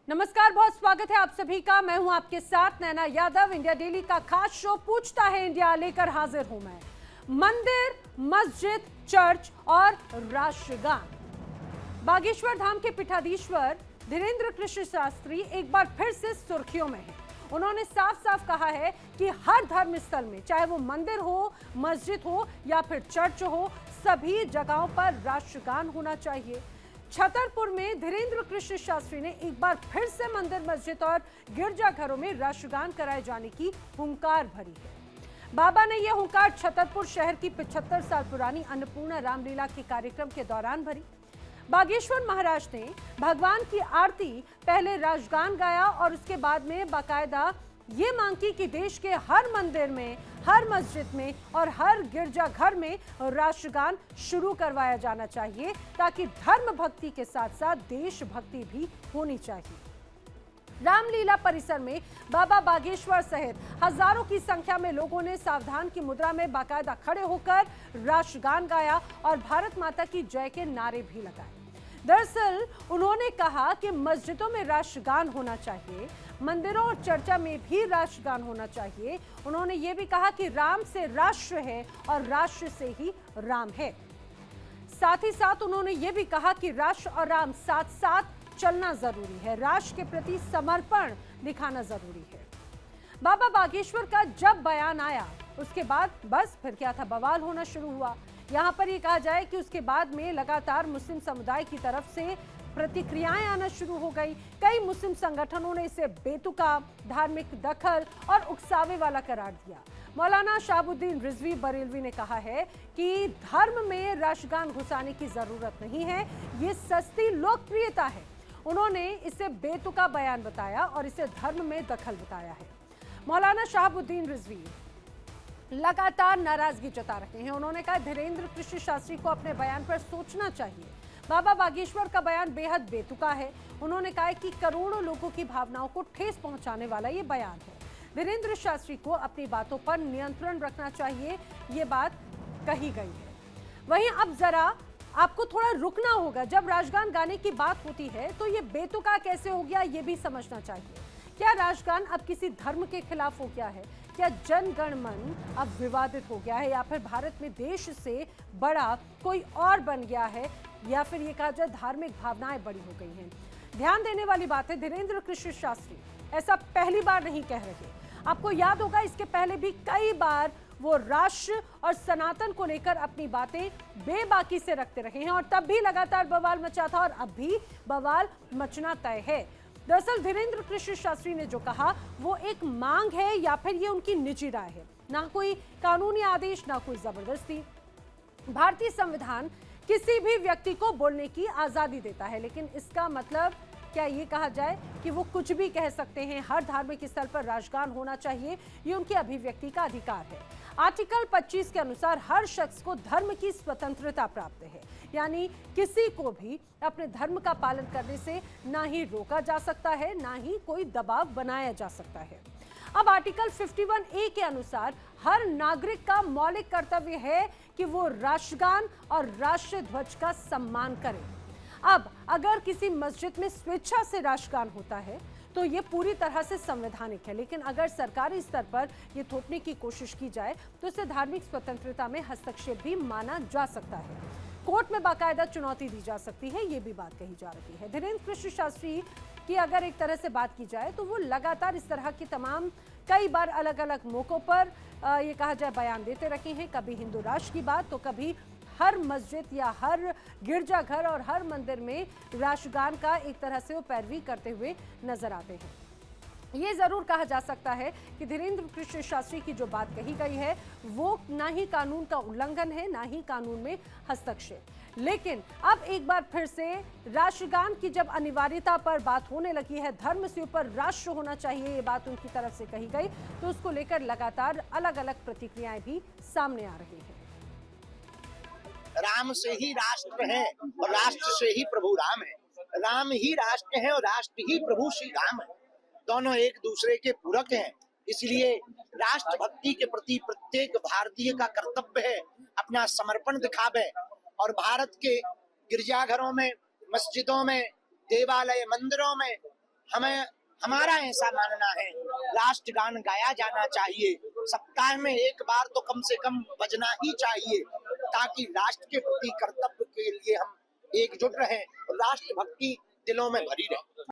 नमस्कार, बहुत स्वागत है आप सभी का। मैं हूं आपके साथ नैना यादव। इंडिया डेली का खास शो पूछता है इंडिया लेकर हाजिर हूं मैं। मंदिर, मस्जिद, चर्च और राष्ट्रगान। बागेश्वर धाम के पीठाधीश्वर धीरेन्द्र कृष्ण शास्त्री एक बार फिर से सुर्खियों में हैं। उन्होंने साफ साफ कहा है कि हर धर्म स्थल में, चाहे वो मंदिर हो, मस्जिद हो या फिर चर्च हो, सभी जगहों पर राष्ट्रगान होना चाहिए। छतरपुर में धीरेन्द्र कृष्ण शास्त्री ने एक बार फिर से मंदिर, मस्जिद और गिरजाघरों में राष्ट्रगान कराए जाने की हुंकार भरी है। बाबा ने यह हुंकार छतरपुर शहर की 75 साल पुरानी अन्नपूर्णा रामलीला के कार्यक्रम के दौरान भरी। बागेश्वर महाराज ने भगवान की आरती पहले राष्ट्रगान गाया और उसके बाद में बाकायदा ये मांग की कि देश के हर मंदिर में, हर मस्जिद में और हर गिरजाघर में राष्ट्रगान शुरू करवाया जाना चाहिए, ताकि धर्म भक्ति के साथ साथ देशभक्ति भी होनी चाहिए। रामलीला परिसर में बाबा बागेश्वर सहित हजारों की संख्या में लोगों ने सावधान की मुद्रा में बाकायदा खड़े होकर राष्ट्रगान गाया और भारत माता की जय के नारे भी लगाए। दरअसल उन्होंने कहा कि मस्जिदों में राष्ट्रगान होना चाहिए, मंदिरों और चर्चा में भी राष्ट्रगान होना चाहिए। उन्होंने ये भी कहा कि राम से राष्ट्र है और राष्ट्र से ही राम है। साथ ही साथ उन्होंने ये भी कहा कि राष्ट्र और राम साथ साथ चलना जरूरी है, राष्ट्र के प्रति समर्पण दिखाना जरूरी है। बाबा बागेश्वर का जब बयान आया उसके बाद बस फिर क्या था, बवाल होना शुरू हुआ। यहाँ पर ये कहा जाए कि उसके बाद में लगातार मुस्लिम समुदाय की तरफ से प्रतिक्रियाएं आना शुरू हो गई। कई मुस्लिम संगठनों ने इसे बेतुका, धार्मिक दखल और उकसावे वाला करार दिया। मौलाना शहाबुद्दीन रिजवी बरेलवी ने कहा है कि धर्म में राष्ट्रगान घुसाने की जरूरत नहीं है, ये सस्ती लोकप्रियता है। उन्होंने इसे बेतुका बयान बताया और इसे धर्म में दखल बताया है। मौलाना शहाबुद्दीन रिजवी लगातार नाराजगी जता रहे हैं। उन्होंने कहा धीरेन्द्र कृष्ण शास्त्री को अपने बयान पर सोचना चाहिए। बाबा बागेश्वर का बयान बेहद बेतुका है। उन्होंने कहा कि करोड़ों लोगों की भावनाओं को ठेस पहुंचाने वाला ये बयान है। धीरेन्द्र शास्त्री को अपनी बातों पर नियंत्रण रखना चाहिए, ये बात कही गई है। वहीं अब जरा आपको थोड़ा रुकना होगा। जब राष्ट्रगान गाने की बात होती है तो ये बेतुका कैसे हो गया, ये भी समझना चाहिए। क्या राष्ट्रगान अब किसी धर्म के खिलाफ हो गया है? क्या जन गण मन अब विवादित हो गया है, या फिर भारत में देश से बड़ा कोई और बन गया है, या फिर ये कहा जाए धार्मिक भावनाएं बड़ी हो गई हैं? ध्यान देने वाली बात है, धीरेन्द्र कृष्ण शास्त्री ऐसा पहली बार नहीं कह रहे। आपको याद होगा इसके पहले भी कई बार वो राष्ट्र और सनातन को लेकर अपनी बातें बेबाकी से रखते रहे हैं और तब भी लगातार बवाल मचा था और अब भी बवाल मचना तय है। दरअसल धीरेन्द्र कृष्ण शास्त्री ने जो कहा वो एक मांग है या फिर ये उनकी निजी राय है, ना कोई कानूनी आदेश, ना कोई जबरदस्ती। भारतीय संविधान किसी भी व्यक्ति को बोलने की आजादी देता है, लेकिन इसका मतलब क्या ये कहा जाए कि वो कुछ भी कह सकते हैं? हर धार्मिक स्थल पर राष्ट्रगान होना चाहिए, ये उनकी अभिव्यक्ति का अधिकार है। आर्टिकल 25 के अनुसार हर शख्स को धर्म की स्वतंत्रता प्राप्त है, यानी किसी को भी अपने धर्म का पालन करने से ना ही रोका जा सकता है, ना ही कोई दबाव बनाया जा सकता है। अब आर्टिकल 51A के अनुसार हर नागरिक का मौलिक कर्तव्य है कि वो राष्ट्रगान और राष्ट्रीय ध्वज का सम्मान करे। अब अगर किसी मस्जिद में स्वेच्छा से राष्ट्रगान होता है तो ये पूरी तरह से संवैधानिक है, लेकिन अगर सरकारी स्तर पर ये थोपने की कोशिश की जाए तो इसे धार्मिक स्वतंत्रता में हस्तक्षेप भी माना जा सकता है। कोर्ट में बाकायदा चुनौती दी जा सकती है, ये भी बात कही जा रही है। धीरेन्द्र कृष्ण शास्त्री की अगर एक तरह से बात की जाए तो वो लगातार इस तरह की तमाम कई बार अलग अलग मौकों पर ये कहा जाए बयान देते रहे हैं। कभी हिंदू राष्ट्र की बात तो कभी हर मस्जिद या हर गिरजाघर और हर मंदिर में राष्ट्रगान का एक तरह से वो पैरवी करते हुए नजर आते हैं। ये जरूर कहा जा सकता है कि धीरेन्द्र कृष्ण शास्त्री की जो बात कही गई है वो ना ही कानून का उल्लंघन है, ना ही कानून में हस्तक्षेप। लेकिन अब एक बार फिर से राष्ट्रगान की जब अनिवार्यता पर बात होने लगी है, धर्म से ऊपर राष्ट्र होना चाहिए, ये बात उनकी तरफ से कही गई, तो उसको लेकर लगातार अलग अलग प्रतिक्रियाएं भी सामने आ रही हैं। राम से ही राष्ट्र है और राष्ट्र से ही प्रभु राम है। राम ही राष्ट्र है और राष्ट्र ही प्रभु श्री राम है। दोनों एक दूसरे के पूरक हैं। इसलिए राष्ट्रभक्ति के प्रति प्रत्येक भारतीय का कर्तव्य है अपना समर्पण दिखावे और भारत के गिरजाघरों में, मस्जिदों में, देवालय मंदिरों में हमारा ऐसा मानना है, राष्ट्रगान गाया जाना चाहिए। सप्ताह में एक बार तो कम से कम बजना ही चाहिए, ताकि राष्ट्र के प्रति कर्तव्य के लिए हम एकजुट रहें और राष्ट्रभक्ति दिलों में भरी रहे।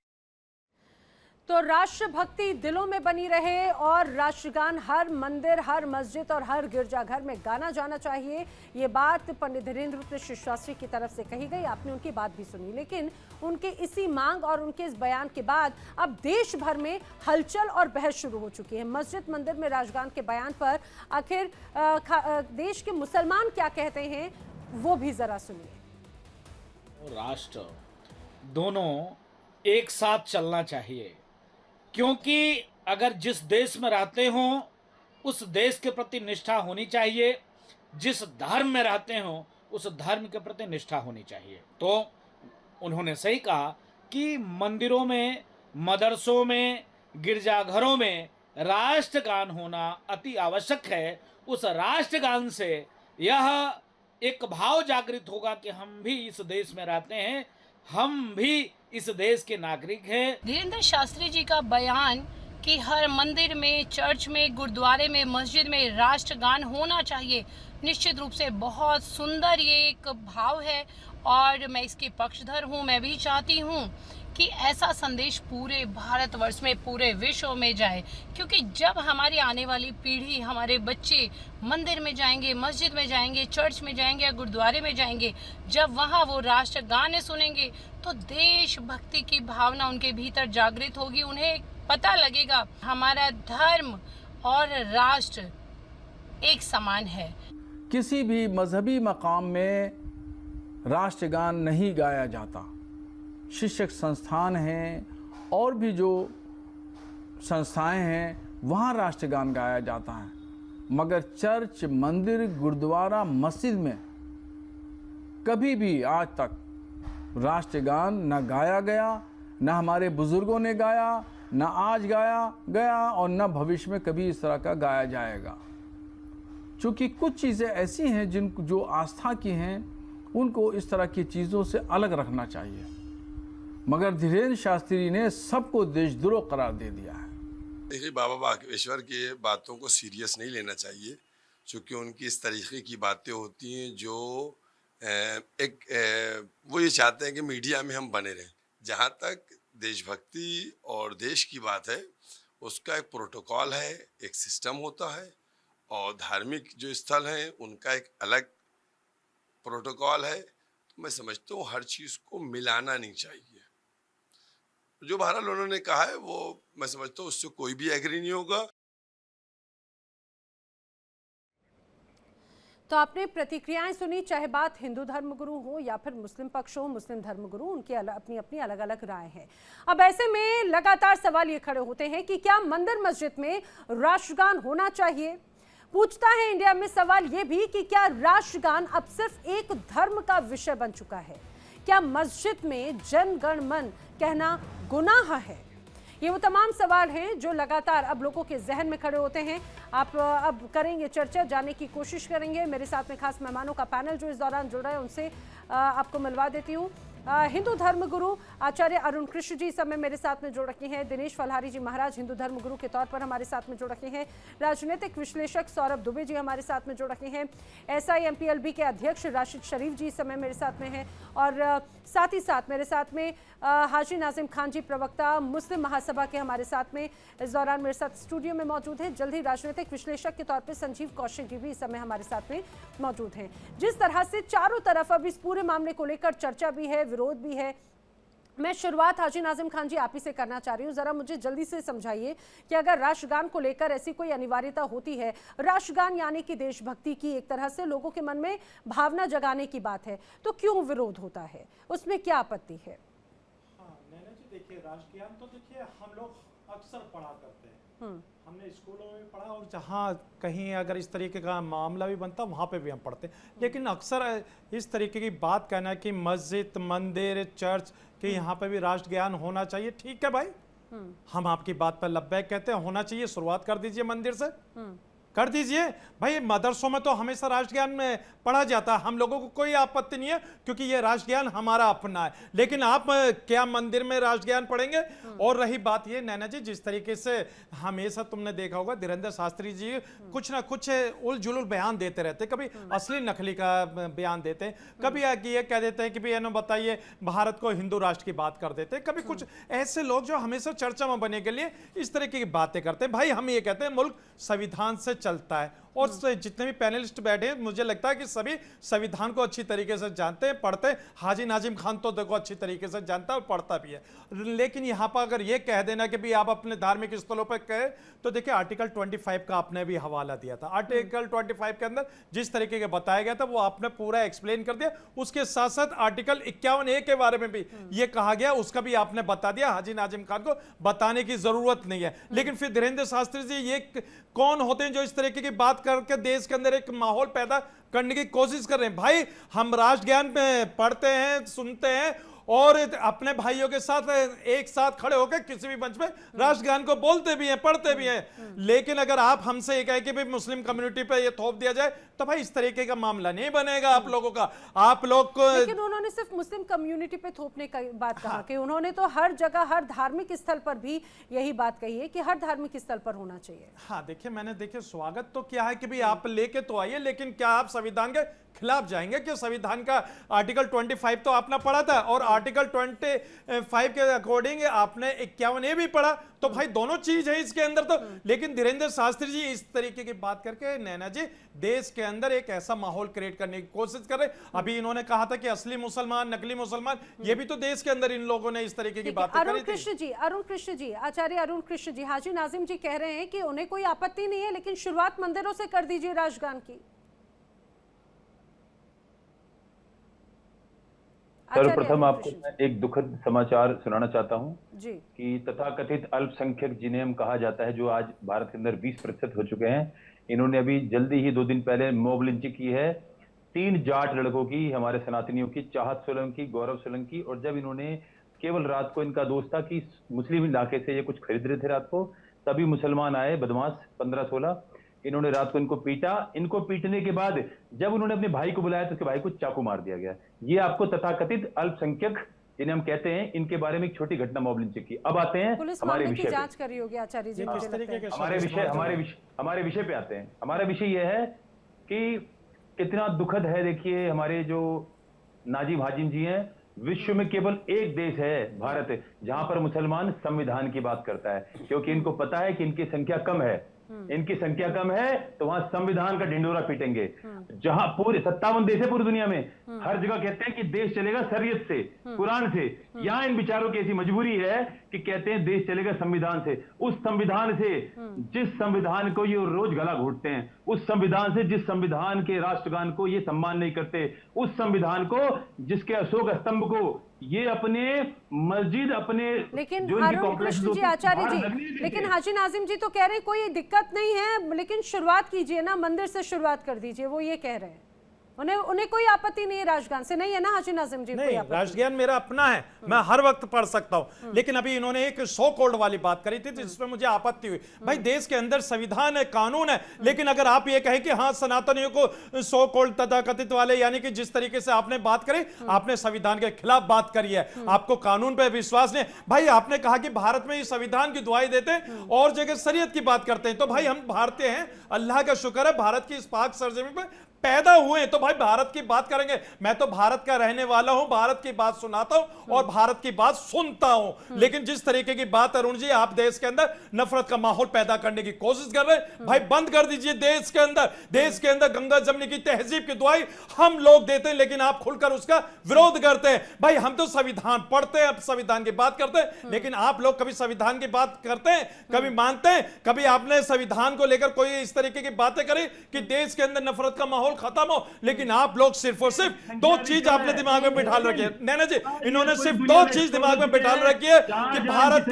तो राष्ट्रभक्ति दिलों में बनी रहे और राष्ट्रगान हर मंदिर, हर मस्जिद और हर गिरजाघर में गाना जाना चाहिए। ये बात पंडित धीरेन्द्र कृष्ण शास्त्री की तरफ से कही गई। आपने उनकी बात भी सुनी, लेकिन उनके इसी मांग और उनके इस बयान के बाद अब देश भर में हलचल और बहस शुरू हो चुकी है। मस्जिद मंदिर में राष्ट्रगान के बयान पर आखिर देश के मुसलमान क्या कहते हैं, वो भी जरा सुनिए। राष्ट्र दोनों एक साथ चलना चाहिए, क्योंकि अगर जिस देश में रहते हों उस देश के प्रति निष्ठा होनी चाहिए, जिस धर्म में रहते हों उस धर्म के प्रति निष्ठा होनी चाहिए। तो उन्होंने सही कहा कि मंदिरों में, मदरसों में, गिरजाघरों में राष्ट्रगान होना अति आवश्यक है। उस राष्ट्रगान से यह एक भाव जागृत होगा कि हम भी इस देश में रहते हैं, हम भी इस देश के नागरिक हैं। धीरेन्द्र शास्त्री जी का बयान कि हर मंदिर में, चर्च में, गुरुद्वारे में, मस्जिद में राष्ट्रगान होना चाहिए, निश्चित रूप से बहुत सुंदर ये एक भाव है और मैं इसकी पक्षधर हूँ। मैं भी चाहती हूँ कि ऐसा संदेश पूरे भारतवर्ष में, पूरे विश्व में जाए, क्योंकि जब हमारी आने वाली पीढ़ी, हमारे बच्चे मंदिर में जाएंगे, मस्जिद में जाएंगे, चर्च में जाएंगे या गुरुद्वारे में जाएंगे, जब वहाँ वो राष्ट्रगान सुनेंगे तो देशभक्ति की भावना उनके भीतर जागृत होगी। उन्हें पता लगेगा हमारा धर्म और राष्ट्र एक समान है। किसी भी मजहबी मकाम में राष्ट्रगान नहीं गाया जाता। शिक्षक संस्थान हैं और भी जो संस्थाएं हैं वहाँ राष्ट्रगान गाया जाता है, मगर चर्च, मंदिर, गुरुद्वारा, मस्जिद में कभी भी आज तक राष्ट्रगान न गाया गया, न हमारे बुजुर्गों ने गाया, न आज गाया गया और न भविष्य में कभी इस तरह का गाया जाएगा। चूँकि कुछ चीज़ें ऐसी हैं जिनको जो आस्था की हैं उनको इस तरह की चीज़ों से अलग रखना चाहिए, मगर धीरेन्द्र शास्त्री ने सबको देशद्रोह करार दे दिया है। देखिए, बाबा बागेश्वर की बातों को सीरियस नहीं लेना चाहिए, क्योंकि उनकी इस तरीके की बातें होती हैं जो वो ये चाहते हैं कि मीडिया में हम बने रहें। जहाँ तक देशभक्ति और देश की बात है, उसका एक प्रोटोकॉल है, एक सिस्टम होता है, और धार्मिक जो स्थल हैं उनका एक अलग प्रोटोकॉल है। तो मैं समझता हूँ हर चीज़ को मिलाना नहीं चाहिए। जो बहरहाल उन्होंने कहा है वो मैं समझता हूँ उससे कोई भी एग्री नहीं होगा। तो आपने प्रतिक्रियाएं सुनी, चाहे बात हिंदू धर्मगुरु हो या फिर मुस्लिम पक्ष हो, मुस्लिम धर्मगुरु, उनकी अपनी अपनी अलग अलग राय है। अब ऐसे में लगातार सवाल ये खड़े होते हैं कि क्या मंदिर मस्जिद में राष्ट्रगान होना चाहिए। पूछता है इंडिया में सवाल ये भी कि क्या राष्ट्रगान अब सिर्फ एक धर्म का विषय बन चुका है। क्या मस्जिद में जन गण मन कहना गुनाह है। ये वो तमाम सवाल हैं जो लगातार अब लोगों के जहन में खड़े होते हैं। आप अब करेंगे चर्चा, जानने की कोशिश करेंगे। मेरे साथ में खास मेहमानों का पैनल जो इस दौरान जुड़ रहा है उनसे आपको मिलवा देती हूँ। हिंदू धर्मगुरु आचार्य अरुण कृष्ण जी समय मेरे साथ में जुड़ रखे हैं। दिनेश फलहारी जी महाराज हिंदू धर्मगुरु के तौर पर हमारे साथ में जुड़ रखे हैं। राजनीतिक विश्लेषक सौरभ दुबे जी हमारे साथ में जुड़ रखे हैं। SIMPLB के अध्यक्ष राशिद शरीफ जी समय मेरे साथ में हैं और साथ ही साथ मेरे साथ में हाजी नाजिम खान जी प्रवक्ता मुस्लिम महासभा के हमारे साथ में इस दौरान मेरे साथ स्टूडियो में मौजूद हैं। जल्द ही राजनीतिक विश्लेषक के तौर पर संजीव कौशिक जी भी इस समय हमारे साथ में मौजूद हैं। जिस तरह से चारों तरफ अब इस पूरे मामले को लेकर चर्चा भी है, विरोध भी है, मैं शुरुआत हाजी नाजिम खान जी आप ही से करना चाह रही हूँ। जरा मुझे जल्दी से समझाइए कि अगर राष्ट्रगान को लेकर ऐसी कोई अनिवार्यता होती है, राष्ट्रगान यानी कि देशभक्ति की एक तरह से लोगों के मन में भावना जगाने की बात है, तो क्यों विरोध होता है, उसमें क्या आपत्ति है? नैना जी देखिए, राष्ट्रगान तो देखिए हम लोग अक्सर पढ़ा करते हैं, हमने स्कूलों में भी पढ़ा और जहाँ कहीं अगर इस तरीके का मामला भी बनता वहाँ पे भी हम पढ़ते हैं। लेकिन अक्सर इस तरीके की बात कहना है कि मस्जिद, मंदिर, चर्च कि यहाँ पे भी राष्ट्रगान होना चाहिए। ठीक है भाई, हम आपकी बात पर लब्बैक कहते हैं, होना चाहिए। शुरुआत कर दीजिए मंदिर से, कर दीजिए भाई। मदरसों में तो हमेशा राष्ट्र ज्ञान में पढ़ा जाता है, हम लोगों को कोई आपत्ति नहीं है क्योंकि ये राष्ट्र ज्ञान हमारा अपना है। लेकिन आप क्या मंदिर में राष्ट्र ज्ञान पढ़ेंगे? और रही बात ये नैना जी, जिस तरीके से हमेशा तुमने देखा होगा धीरेन्द्र शास्त्री जी कुछ ना कुछ उल जुलूल बयान देते रहते, कभी असली नकली का बयान देते हैं, कभी ये कह देते हैं कि भाई बताइए भारत को हिंदू राष्ट्र की बात कर देते हैं, कभी कुछ ऐसे लोग जो हमेशा चर्चा में बने के लिए इस तरीके की बातें करते हैं। भाई हम ये कहते हैं मुल्क संविधान से चलता है, और जितने भी पैनलिस्ट बैठे हैं मुझे लगता है कि सभी संविधान को अच्छी तरीके से जानते हैं, पढ़ते हैं। हाजी नाजिम खान तो देखो अच्छी तरीके से जानता है और पढ़ता भी है। लेकिन यहाँ पर अगर ये कह देना कि भी आप अपने धार्मिक स्थलों पर कहे, तो देखिए आर्टिकल 25 का आपने भी हवाला दिया था। आर्टिकल 25 के अंदर जिस तरीके का बताया गया था वो आपने पूरा एक्सप्लेन कर दिया। उसके साथ साथ आर्टिकल 51A के बारे में भी ये कहा गया, उसका भी आपने बता दिया। हाजी नाजिम खान को बताने की जरूरत नहीं है। लेकिन फिर धीरेन्द्र शास्त्री जी ये कौन होते हैं जो इस तरीके की बात करके देश के अंदर एक माहौल पैदा करने की कोशिश कर रहे हैं? भाई हम राष्ट्र ज्ञान में पढ़ते हैं, सुनते हैं और अपने भाइयों के साथ एक साथ खड़े होकर किसी भी मंच पे राष्ट्र ज्ञान को बोलते भी हैं, पढ़ते भी हैं। लेकिन अगर आप हमसे ये कहें कि भाई मुस्लिम कम्युनिटी पे ये थोप दिया जाए, तो भाई इस तरीके का मामला नहीं बनेगा आप लोगों का। आप लोग को लेकिन उन्होंने सिर्फ मुस्लिम कम्युनिटी पे थोपने का बात कहा कि उन्होंने तो हर जगह हर धार्मिक स्थल पर भी यही बात कही है कि हर धार्मिक स्थल पर होना चाहिए। हाँ देखिए, मैंने देखिए स्वागत तो किया है कि भाई आप लेके तो आइए, लेकिन क्या आप संविधान के खिलाफ जाएंगे? कि संविधान का आर्टिकल 25 तो आपने पढ़ा था और आर्टिकल 25 के अकॉर्डिंग आपने 51A भी पढ़ा, तो भाई दोनों चीज है इसके अंदर तो। लेकिन धीरेन्द्र शास्त्री जी इस तरीके की बात करके नैना जी देश के अंदर एक ऐसा माहौल क्रिएट करने की कोशिश कर रहे। अभी इन्होंने कहा था कि असली मुसलमान, नकली मुसलमान, ये भी तो देश के अंदर इन लोगों ने इस तरीके की बातें करी थी। अरुण कृष्ण जी, आचार्य अरुण कृष्ण जी, हाजी नाजिम जी कह रहे हैं कि उन्हें कोई आपत्ति नहीं है, लेकिन शुरुआत मंदिरों से कर दीजिए राष्ट्रगान की। सर्वप्रथम आपको मैं एक दुखद समाचार सुनाना चाहता हूं जी कि तथाकथित अल्पसंख्यक जिन्हें हम कहा जाता है, जो आज भारत के अंदर 20% हो चुके हैं, इन्होंने अभी जल्दी ही 2 दिन पहले मॉब लिंचिंग की है 3 जाट लड़कों की, हमारे सनातनियों की, चाहत सोलंकी, गौरव सोलंकी। और जब इन्होंने केवल रात को, इनका दोस्त था कि मुस्लिम इलाके से ये कुछ खरीद रहे थे रात को, तभी मुसलमान आए बदमाश 15-16, इन्होंने रात को इनको पीटा। इनको पीटने के बाद जब उन्होंने अपने भाई को बुलाया तो उसके भाई को चाकू मार दिया गया। ये आपको तथाकथित अल्पसंख्यक जिन्हें हम कहते हैं, इनके बारे में एक छोटी घटना मॉब लिंचिंग की। अब आते हैं हमारे विषय पे। जांच करी होगी आचार्य जी, मुझे लगता है। हमारे विषय पे आते हैं। हमारा विषय यह है कि कितना दुखद है। देखिए हमारे जो नाजिम हाजिम जी हैं, विश्व में केवल एक देश है भारत जहां पर मुसलमान संविधान की बात करता है, क्योंकि इनको पता है कि इनकी संख्या कम है। इनकी संख्या कम है तो वहां संविधान का ढिंडोरा पीटेंगे। जहां पूरे 57 देश है पूरी दुनिया में, हर जगह कहते हैं कि देश चलेगा शरीयत से, कुरान से। यहाँ इन विचारों की ऐसी मजबूरी है कि कहते हैं देश चलेगा संविधान से। उस संविधान से, जिस संविधान को ये रोज गला घोटते हैं, उस संविधान से, जिस संविधान के राष्ट्रगान को ये सम्मान नहीं करते, उस संविधान को जिसके अशोक स्तंभ को ये अपने मस्जिद, अपने लेकिन अरुण कृष्ण जी, आचार्य जी, लेकिन हाजी नाजिम जी तो कह रहे हैं कोई दिक्कत नहीं है, लेकिन शुरुआत कीजिए ना, मंदिर से शुरुआत कर दीजिए, वो ये कह रहे हैं। उन्हें कोई आपत्ति नहीं है राष्ट्रगान से, नहीं है ना हाजी नाजिम जी? नहीं, राष्ट्रगान मेरा अपना है, मैं हर वक्त पढ़ सकता हूं। लेकिन अभी इन्होंने एक सो कॉल्ड वाली बात करी थी जिसमें मुझे आपत्ति हुई। भाई देश के अंदर संविधान है, कानून है, लेकिन अगर आप ये कहें कि हाँ सनातनियों को सो कॉल्ड तथाकथित वाले, यानी कि जिस तरीके से आपने बात करी, आपने संविधान के खिलाफ बात करी है, आपको कानून पर विश्वास नहीं। भाई आपने कहा कि भारत में संविधान की दुआई देते हैं और जगह शरीयत की बात करते हैं, तो भाई हम भारतीय हैं, अल्लाह का शुक्र है भारत की इस पाक सरजमीन पर पैदा हुए, तो भाई भारत की बात करेंगे। मैं तो भारत का रहने वाला हूं, भारत की बात सुनाता हूं और भारत की बात सुनता हूं। लेकिन जिस तरीके की बात अरुण जी, आप देश के अंदर नफरत का माहौल पैदा करने की कोशिश कर रहे हैं, भाई बंद कर दीजिए। देश के अंदर गंगा जमनी की तहजीब की दुआई हम लोग देते हैं, लेकिन आप खुलकर उसका विरोध करते हैं। भाई हम तो संविधान पढ़ते हैं, अब संविधान की बात करते हैं, लेकिन आप लोग कभी संविधान की बात करते हैं, कभी मानते हैं? कभी आपने संविधान को लेकर कोई इस तरीके की बातें करी कि देश के अंदर नफरत का माहौल खत्म हो? लेकिन आप लोग सिर्फ और सिर्फ 2 चीज आपने दिमाग में बिठा रखी है नैना जी, इन्होंने सिर्फ 2 चीज दिमाग में बिठा रखी है कि भारत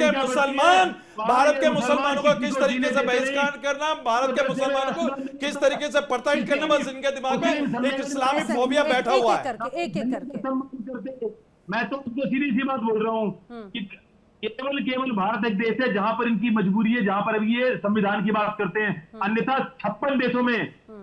के मुसलमानों का किस तरीके से बहिष्कार करना, भारत के मुसलमानों को किस तरीके से प्रताड़ित करना, बस इनके दिमाग में एक इस्लामी फोबिया बैठा हुआ है। एक एक करके मैं तो उसको सीधी सी बात बोल रहा हूँ कि केवल भारत एक देश है जहां पर इनकी मजबूरी है, जहां पर अभी ये संविधान की बात करते हैं। अन्यथा 56 देशों में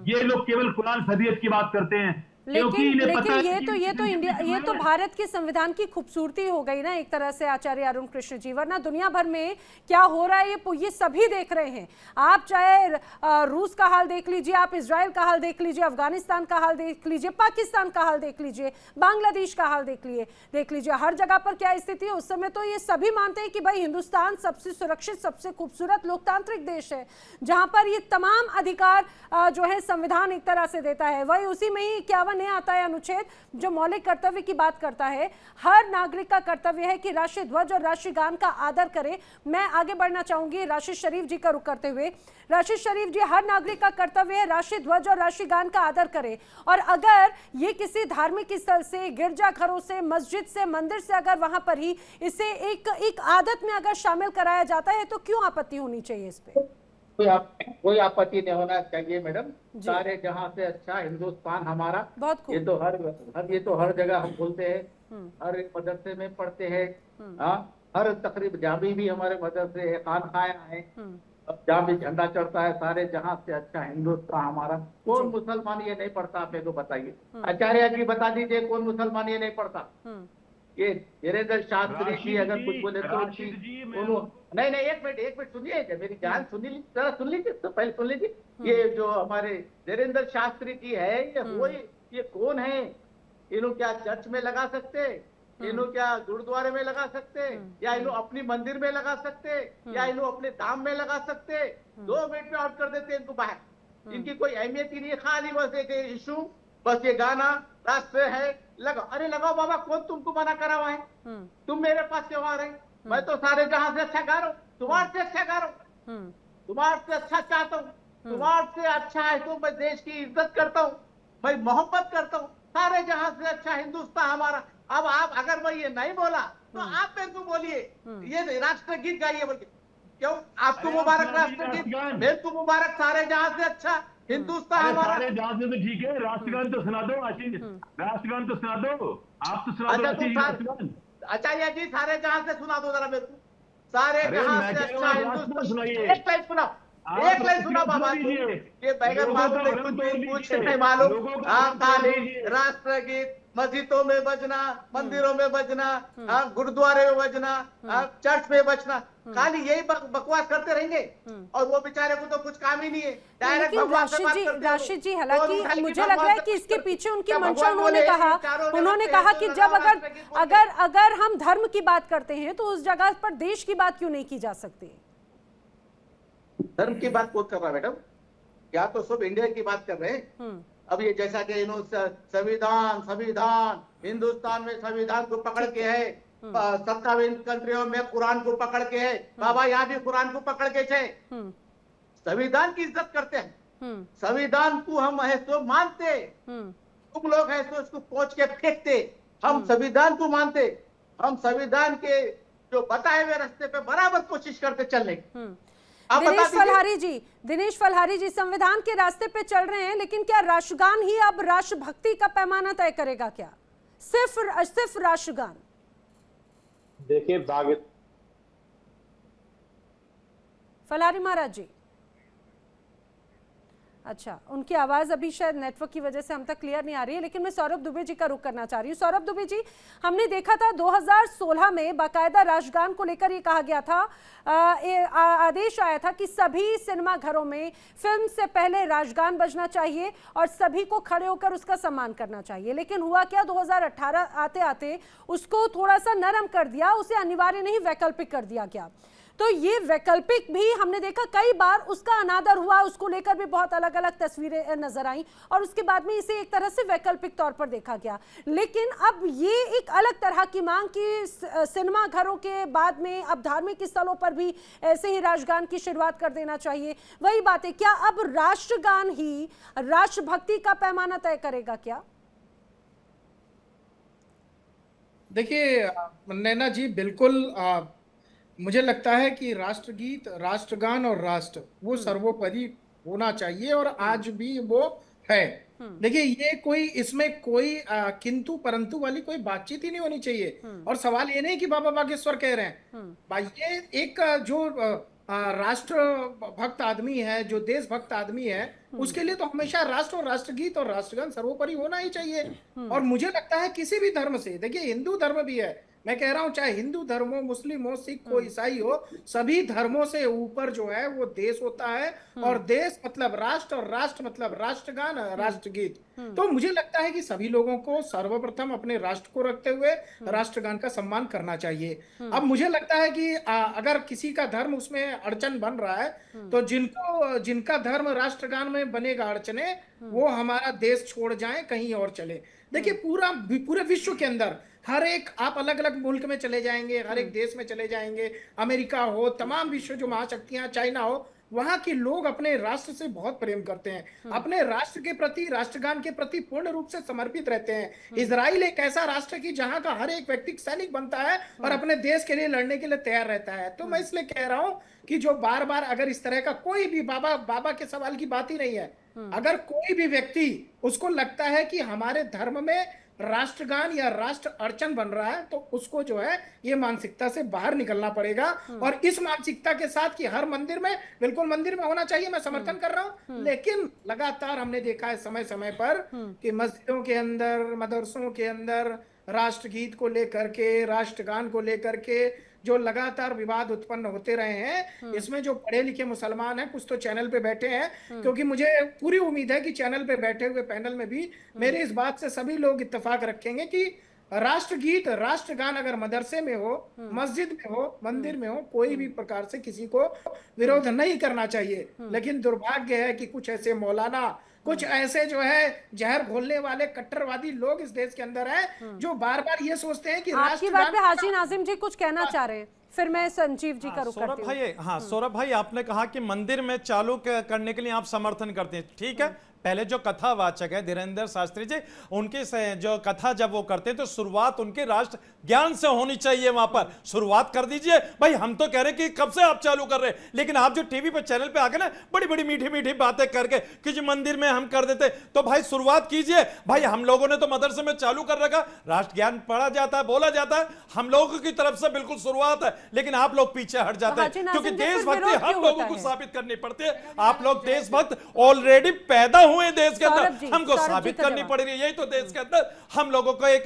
ये लोग केवल कुरान शरीयत की बात करते हैं। लेकिन ये तो भारत के संविधान की खूबसूरती हो गई ना एक तरह से आचार्य अरुण कृष्ण जी, वरना दुनिया भर में क्या हो रहा है ये सभी देख रहे हैं। आप चाहे रूस का हाल देख लीजिए, आप इजराइल का हाल देख लीजिए, अफगानिस्तान का हाल देख लीजिए, पाकिस्तान का हाल देख लीजिए, बांग्लादेश का हाल देख लीजिए, हर जगह पर क्या स्थिति है। उस समय तो ये सभी मानते हैं कि भाई हिंदुस्तान सबसे सुरक्षित, सबसे खूबसूरत लोकतांत्रिक देश है, जहां पर ये तमाम अधिकार जो है संविधान एक तरह से देता है। वही उसी में ही 51 नहीं आता है अनुच्छेद जो मौलिक कर्तव्य की बात करता है। हर नागरिक का कर्तव्य है कि राष्ट्रीय ध्वज और राष्ट्रीय गान का आदर करे। मैं आगे बढ़ना चाहूंगी राशिद शरीफ जी का रुख करते हुए। राशिद शरीफ जी, हर नागरिक का कर्तव्य है राष्ट्रीय ध्वज और राष्ट्रीय गान का आदर करे, और अगर ये किसी धार्मिक स्थल से, गिरजाघरों से, मस्जिद से, मंदिर से अगर वहां पर ही इसे एक आदत में अगर शामिल कराया जाता है तो क्यों आपत्ति होनी चाहिए इस पे? कोई आपत्ति नहीं होना चाहिए मैडम। सारे जहां से अच्छा हिंदुस्तान हमारा। बहुत खूब। ये तो हर जगह हम बोलते हैं, हर एक मदरसे में पढ़ते हैं। हर तकरीब जहाँ भी हमारे मदरसे है, खानखाया है, जहाँ भी झंडा चढ़ता है, सारे जहां से अच्छा हिंदुस्तान हमारा। कौन मुसलमान ये नहीं पढ़ता, आप मेरे को बताइए। आचार्य जी बता दीजिए कौन मुसलमान ये नहीं पढ़ता। ये धीरेन्द्र शास्त्री जी अगर कुछ बोले तो नहीं, एक मिनट सुनिए, मेरी जान सुन लीजिए तो पहले सुन लीजिए। ये जो हमारे धीरेन्द्र शास्त्री जी है, ये कौन है? इन्हों क्या चर्च में लगा सकते, इन्हों क्या गुरुद्वारे में लगा सकते, या इन्हों अपनी मंदिर में लगा सकते, या इन्हों अपने धाम में लगा सकते? 2 मिनट में आउट कर देते इनको बाहर। इनकी कोई अहमियत ही नहीं है, खाली बस एक इशू, बस ये गाना राष्ट्र है लगाओ। अरे लगाओ बाबा, कौन तुमको मना करा हुआ है? तुम मेरे पास क्यों आ रहे? मैं तो सारे जहां से अच्छा गा रहा हूँ, तुम्हारे से अच्छा गा रहा हूँ, तुम्हारे से अच्छा चाहता हूँ, तुम्हारे से अच्छा है तो मैं देश की इज्जत करता हूँ, मैं मोहब्बत करता हूँ। सारे जहां से अच्छा हिंदुस्तान हमारा। अब आप अगर मैं ये नहीं बोला तो आप मेरे को बोलिए ये राष्ट्रगीत गाइए बोलिए। क्यों? आपको मुबारक राष्ट्रगीत, मेरे को मुबारक। सारे जहां से अच्छा हिंदुस्तान हमारा। सारे जहां से तो ठीक है, राष्ट्रगान तो सुना दो आशीष, राष्ट्रगान तो सुना दो, आप तो सुना दो राष्ट्रगान। आचार्य जी सारे जहां से सुना दो जरा मेरे को। सारे जहां से अच्छा हिंदुस्तान। एक लाइन सुना बाबा ये बैगन मालूम नहीं, कुछ भी पूछ नहीं मालूम। खाली राष्ट्रगीत मस्जिदों में बजना, मंदिरों में बजना, गुरुद्वारे में बजना, चर्च में बजना, खाली यही बकवास करते रहेंगे। और वो बेचारे को तो कुछ काम ही नहीं है, डायरेक्ट भगवान से बात करते हैं। राशिद जी, हालांकि मुझे लग रहा है कि इसके पीछे उनकी मंशा, उन्होंने कहा कि जब अगर हम धर्म की बात करते हैं तो उस जगह पर देश की बात क्यों नहीं की जा सकती? धर्म की बात कौन कर रहा है मैडम? क्या तो सब इंडिया की बात कर रहे हैं। अब ये जैसा कि इन्होंने संविधान हिंदुस्तान में संविधान को पकड़ के है, 57 कंट्रियों में कुरान को पकड़ के है। बाबा यहाँ भी कुरान को पकड़ के थे। संविधान की इज्जत करते हैं, संविधान को हम है तो मानते, तुम लोग है तो उसको पहुंच के फेंकते। हम संविधान को मानते, हम संविधान के जो बताए हुए रास्ते पे बराबर कोशिश करते चलने की। दिनेश फलहारी जी संविधान के रास्ते पे चल रहे हैं, लेकिन क्या राष्ट्रगान ही अब राष्ट्रभक्ति का पैमाना तय करेगा? क्या सिर्फ राष्ट्रगान? देखिए फलहारी महाराज जी, अच्छा, उनकी आवाज अभी शायद नेटवर्क की वजह से हम तक क्लियर नहीं आ रही है, लेकिन मैं सौरभ दुबे जी का रुख करना चाह रही हूँ। सौरभ दुबे जी, हमने देखा था 2016 में बाकायदा राष्ट्रगान को लेकर ये कहा गया था, आदेश आया था कि सभी सिनेमा घरों में फिल्म से पहले राष्ट्रगान बजना चाहिए और सभी को खड़े होकर उसका सम्मान करना चाहिए। लेकिन हुआ क्या, 2018 आते आते उसको थोड़ा सा नरम कर दिया, उसे अनिवार्य नहीं वैकल्पिक कर दिया गया। तो ये वैकल्पिक भी हमने देखा कई बार उसका अनादर हुआ, उसको लेकर भी बहुत अलग अलग तस्वीरें नजर आई और उसके बाद में इसे एक तरह से वैकल्पिक तौर पर देखा गया। लेकिन अब ये एक अलग तरह की मांग की सिनेमा घरों के बाद में अब धार्मिक स्थलों पर भी ऐसे ही राष्ट्रगान की शुरुआत कर देना चाहिए। वही बात है, क्या अब राष्ट्रगान ही राष्ट्रभक्ति का पैमाना तय करेगा? क्या देखिए नैना जी, बिल्कुल मुझे लगता है कि राष्ट्रगीत, राष्ट्रगान और राष्ट्र वो सर्वोपरि होना चाहिए और आज भी वो है। देखिए ये कोई इसमें कोई किंतु परंतु वाली कोई बातचीत ही नहीं होनी चाहिए। और सवाल ये नहीं कि बाबा बागेश्वर कह रहे हैं, भाई ये एक जो राष्ट्र भक्त आदमी है, जो देशभक्त आदमी है, उसके लिए तो हमेशा राष्ट्र और राष्ट्रगीत और राष्ट्रगान सर्वोपरि होना ही चाहिए। और मुझे लगता है किसी भी धर्म से, देखिए हिंदू धर्म भी है, मैं कह रहा हूं चाहे हिंदू धर्म हो, मुस्लिम हो, सिख हो, ईसाई हो, सभी धर्मों से ऊपर जो है वो देश होता है। और देश मतलब राष्ट्र, और राष्ट्र मतलब राष्ट्रगान, राष्ट्रगीत। तो मुझे लगता है कि सभी लोगों को सर्वप्रथम अपने राष्ट्र को रखते हुए राष्ट्रगान का सम्मान करना चाहिए। अब मुझे लगता है कि अगर किसी का धर्म उसमें अड़चन बन रहा है, तो जिनका धर्म राष्ट्रगान में बनेगा अड़चने, वो हमारा देश छोड़ जाए, कहीं और चले। देखिए पूरे विश्व के अंदर हर एक, आप अलग अलग मुल्क में चले जाएंगे, हर एक देश में चले जाएंगे, अमेरिका हो, तमाम विश्व जो महाशक्तियां, चाइना हो, वहां के लोग अपने राष्ट्र से बहुत प्रेम करते हैं, अपने राष्ट्र के प्रति, राष्ट्रगान के प्रति पूर्ण रूप से समर्पित रहते हैं। इजराइल एक ऐसा राष्ट्र की जहां का हर एक व्यक्ति सैनिक बनता है और अपने देश के लिए लड़ने के लिए तैयार रहता है। तो मैं इसलिए कह रहा हूं कि जो बार बार अगर इस तरह का कोई भी, बाबा के सवाल की बात ही नहीं है, अगर कोई भी व्यक्ति उसको लगता है कि हमारे धर्म में राष्ट्रगान या राष्ट्र अड़चन बन रहा है, तो उसको जो है ये मानसिकता से बाहर निकलना पड़ेगा। और इस मानसिकता के साथ कि हर मंदिर में, बिल्कुल मंदिर में होना चाहिए, मैं समर्थन कर रहा हूं, लेकिन लगातार हमने देखा है समय समय पर कि मस्जिदों के अंदर, मदरसों के अंदर राष्ट्रगीत को लेकर के, राष्ट्रगान को लेकर के जो लगातार विवाद उत्पन्न होते रहे हैं। इसमें जो पढ़े लिखे मुसलमान हैं, कुछ तो चैनल पे बैठे हैं, क्योंकि मुझे पूरी उम्मीद है कि चैनल पे बैठे हुए पैनल में भी मेरे इस बात से सभी लोग इत्तेफाक रखेंगे कि राष्ट्रगीत, राष्ट्रगान अगर मदरसे में हो, मस्जिद में हो, मंदिर में हो, कोई भी प्रकार से किसी को विरोध नहीं करना चाहिए। लेकिन दुर्भाग्य है कि कुछ ऐसे मौलाना, कुछ ऐसे जो है जहर घोलने वाले कट्टरवादी लोग इस देश के अंदर हैं, जो बार बार ये सोचते हैं कि आपकी बात पे हाजी नाजिम जी कुछ कहना चाह रहे हैं, फिर मैं संजीव जी का रुख करती हूं। भाई, हाँ सौरभ भाई, आपने कहा कि मंदिर में चालू करने के लिए आप समर्थन करते हैं, ठीक है। पहले जो कथावाचक है धीरेन्द्र शास्त्री जी, उनकी जो कथा जब वो करते हैं तो शुरुआत उनके राष्ट्र ज्ञान से होनी चाहिए। वहां पर शुरुआत कर दीजिए भाई। हम तो कह रहे कि कब से आप चालू कर रहे हैं, लेकिन आप जो टीवी पे चैनल पे आके ना बड़ी बड़ी मीठी मीठी बातें करके कि जो मंदिर में हम कर देते, तो भाई शुरुआत कीजिए भाई। हम लोगों ने तो मदरसे में चालू कर रखा, राष्ट्र ज्ञान पढ़ा जाता है, बोला जाता है, हम लोगों की तरफ से बिल्कुल शुरुआत है, लेकिन आप लोग पीछे हट जाते हैं, क्योंकि देशभक्ति हम लोगों को साबित करनी पड़ती है। आप लोग देशभक्त ऑलरेडी पैदा हुए देश के अंदर, हमको साबित करनी पड़ रही है। यही तो देश के अंदर हम लोगों को एक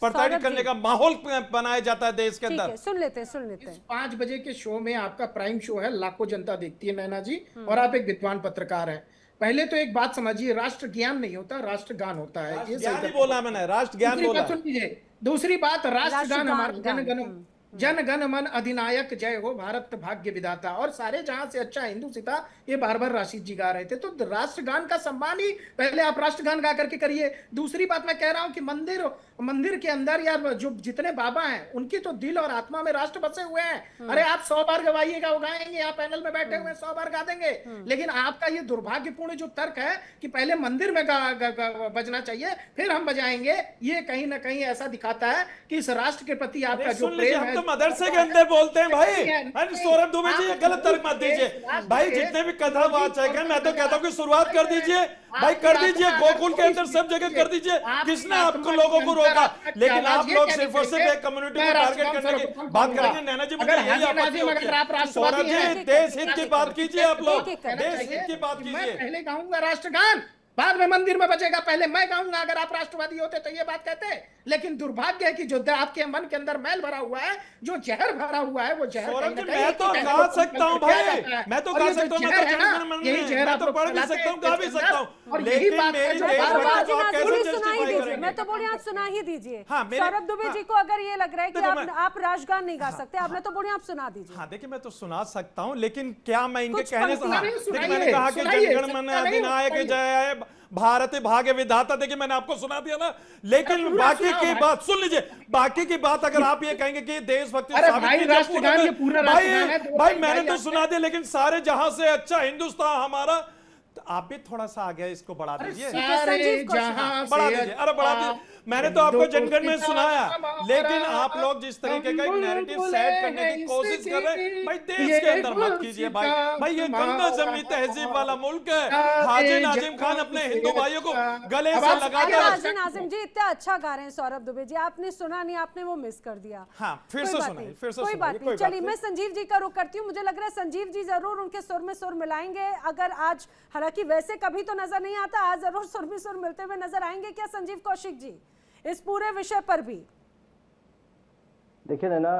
प्रताड़ित करने का माहौल बनाया जाता है देश के अंदर। सुन लेते हैं 5 बजे के शो में, आपका प्राइम शो है, लाखों जनता देखती है नैना जी, और आप एक विद्वान पत्रकार हैं। पहले तो एक बात समझिए, राष्ट्र ज्ञान नहीं होता, राष्ट्रगान होता है। ये ज्ञान ही बोला मैंने, राष्ट्र ज्ञान बोला। सुन लीजिए, दूसरी बात, राष्ट्रगान हमारा जन गण मन अधिनायक जय हो भारत भाग्य विधाता, और सारे जहां से अच्छा हिंदू सीता, ये बार बार राशिद जी गा रहे थे। तो राष्ट्रगान का सम्मान ही पहले आप राष्ट्रगान गा करके करिए। दूसरी बात मैं कह रहा हूं कि मंदिर के अंदर या जो जितने बाबा हैं, उनकी तो दिल और आत्मा में राष्ट्र बसे हुए हैं। अरे आप 100 बार गवाइएगा, वो गाएंगे, यहाँ पैनल में बैठे हुए 100 बार गा देंगे, लेकिन आपका ये दुर्भाग्यपूर्ण जो तर्क है कि पहले मंदिर में बजना चाहिए फिर हम बजाएंगे, ये कहीं ना कहीं ऐसा दिखाता है कि इस राष्ट्र के प्रति आपका जो प्रेम है। मदरसे के अंदर बोलते हैं भाई। सौरभ दुबे जी, ये गलत तर्क मत दीजिए भाई। जितने भी कथावाचक हैं, मैं तो कहता हूँ कि शुरुआत कर दीजिए भाई, कर दीजिए। गोकुल के अंदर सब जगह कर दीजिए। किसने आपको लोगों को रोका? लेकिन आप लोग सिर्फ और सिर्फ एक कम्युनिटी को टारगेट करने की बात करेंगे। नैना जी, मुझे यही आपत्ति होती है। सौरभ जी, देश हित की बात कीजिए, आप लोग देश हित की बात कीजिए। पहले गाऊंगा राष्ट्रगान, बाद में मंदिर में बजेगा, पहले मैं गाऊंगा। अगर आप राष्ट्रवादी होते तो ये बात कहते, लेकिन दुर्भाग्य है कि जो आपके मन के अंदर मैल भरा हुआ है, जो जहर भरा हुआ है, वो जहर मैं तो गा सकता हूँ भाई, मैं तो गा सकता हूँ, यही जहर मैं तो पढ़ भी सकता हूँ, गा भी सकता हूँ, लेकिन मैं तो बोली आप सुना ही दीजिए। सौरभ दुबे जी को अगर ये लग रहा है कि आप राष्ट्रगान नहीं गा सकते, आप मैं तो बोली आप सुना दीजिए। हाँ देखिए, मैं तो सुना सकता हूँ, लेकिन क्या मैं इनके कहने से, मैंने कहा कि जनगण मन अधिनायक जय भारत भाग्य विधाता, देखिए मैंने आपको सुना दिया ना। लेकिन बाकी की बात सुन लीजिए, बाकी की बात अगर आप ये कहेंगे कि देशभक्ति भाई मैंने तो सुना दिया, लेकिन सारे जहां से अच्छा हिंदुस्तान हमारा, तो आप भी थोड़ा सा आगे इसको बढ़ा दीजिए, बढ़ा दीजिए, अरे बढ़ा दीजिए। मैंने तो आपको जनगण में हिंदुस्तान सुनाया, हमारा, लेकिन आप लोग जिस तरीके का एक नैरेटिव सेट करने की कोशिश कर रहे हैं, भाई देश के अंदर मत कीजिए भाई। भाई ये गंगा जमी तहजीब वाला मुल्क है। हाजी नाजिम खान अपने हिंदू भाइयों को गले से अरे लगाकर, हाजी नाजिम जी इतना अच्छा गा रहे हैं सौरभ दुबे जी, आपने सुना नहीं, आपने वो मिस कर दिया। हाँ, फिर कोई से बात सुनाइए, नहीं, फिर से कोई सुनाइए, बात कोई नहीं। बात चलिए नहीं। मैं संजीव जी का रुख करती हूँ, मुझे लग रहा है संजीव जी जरूर उनके सुर में सुर मिलाएंगे। अगर आज, हालांकि वैसे कभी तो नजर नहीं आता, आज जरूर सुर में सुर मिलते हुए नजर आएंगे क्या संजीव कौशिक जी इस पूरे विषय पर भी? देखिए नैना,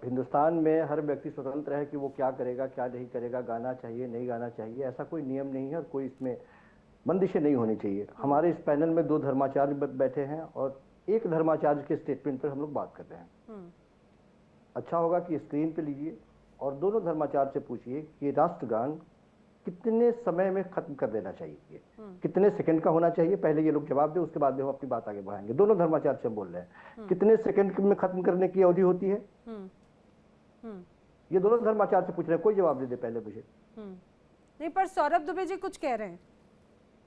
हिंदुस्तान में हर व्यक्ति स्वतंत्र है कि वो क्या करेगा क्या नहीं करेगा, गाना चाहिए नहीं गाना चाहिए, ऐसा कोई नियम नहीं है और कोई इसमें बंदिशें नहीं होनी चाहिए। हमारे इस पैनल में 2 धर्माचार्य बैठे हैं और एक धर्माचार्य के स्टेटमेंट पर हम लोग बात कर रहे हैं। अच्छा होगा कि स्क्रीन पे लीजिए और दोनों धर्माचार्य से पूछिए कि राष्ट्रगान कितने समय में खत्म कर देना चाहिए, कितने सेकंड का होना चाहिए। पहले ये लोग जवाब दें, उसके बाद में हम अपनी बात आगे बढ़ाएंगे। दोनों धर्माचार्य से हम बोल रहे हैं, कितने सेकंड में खत्म करने की अवधि होती है, ये दोनों धर्माचार्य से पूछ रहे हैं। कोई जवाब दे दे पहले मुझे। नहीं, पर सौरभ दुबे जी कुछ कह रहे हैं।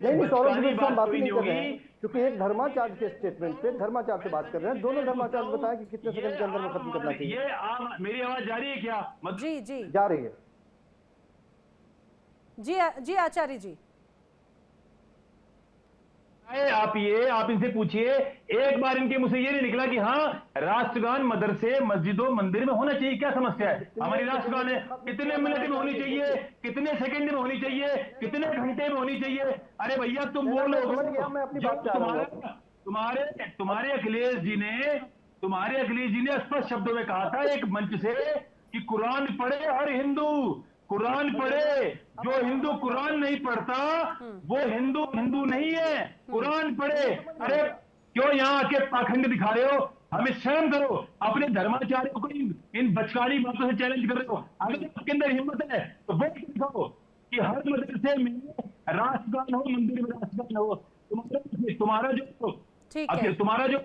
नहीं, सौरभ दुबे से हम बात नहीं कर रहे हैं, क्योंकि एक धर्माचार्य के स्टेटमेंट पे धर्माचार्य से बात कर रहे हैं। दोनों धर्माचार्य बताएं कि कितने सेकंड के अंदर में खत्म करना चाहिए। ये मेरी आवाज जा रही है क्या? जी जी जा रही है। जी आचार्य जी, आप इनसे पूछिए, एक बार इनके मुझसे ये नहीं निकला कि हाँ राष्ट्रगान मदरसे मस्जिदों मंदिर में होना चाहिए। क्या समस्या है? हमारी राष्ट्रगान है, कितने मिनट में होनी चाहिए, कितने सेकंड में होनी चाहिए, कितने घंटे में होनी चाहिए? अरे भैया तुम वो लोग तुम्हारे अखिलेश जी ने स्पष्ट शब्दों में कहा था एक मंच से कि कुरान पढ़े हर हिंदू, कुरान पढ़े। जो हिंदू कुरान नहीं पढ़ता वो हिंदू नहीं है। कुरान पढ़े। अरे क्यों यहाँ आके पाखंड दिखा रहे हो? हमें शर्म करो, अपने धर्माचार्य को इन बचकानी बातों से चैलेंज कर रहे हो। अगर आपके अंदर हिम्मत है तो वो दिखाओ कि हर मदरसे में राष्ट्रगान हो, मंदिर में राष्ट्रगान हो। तुम्हारा जो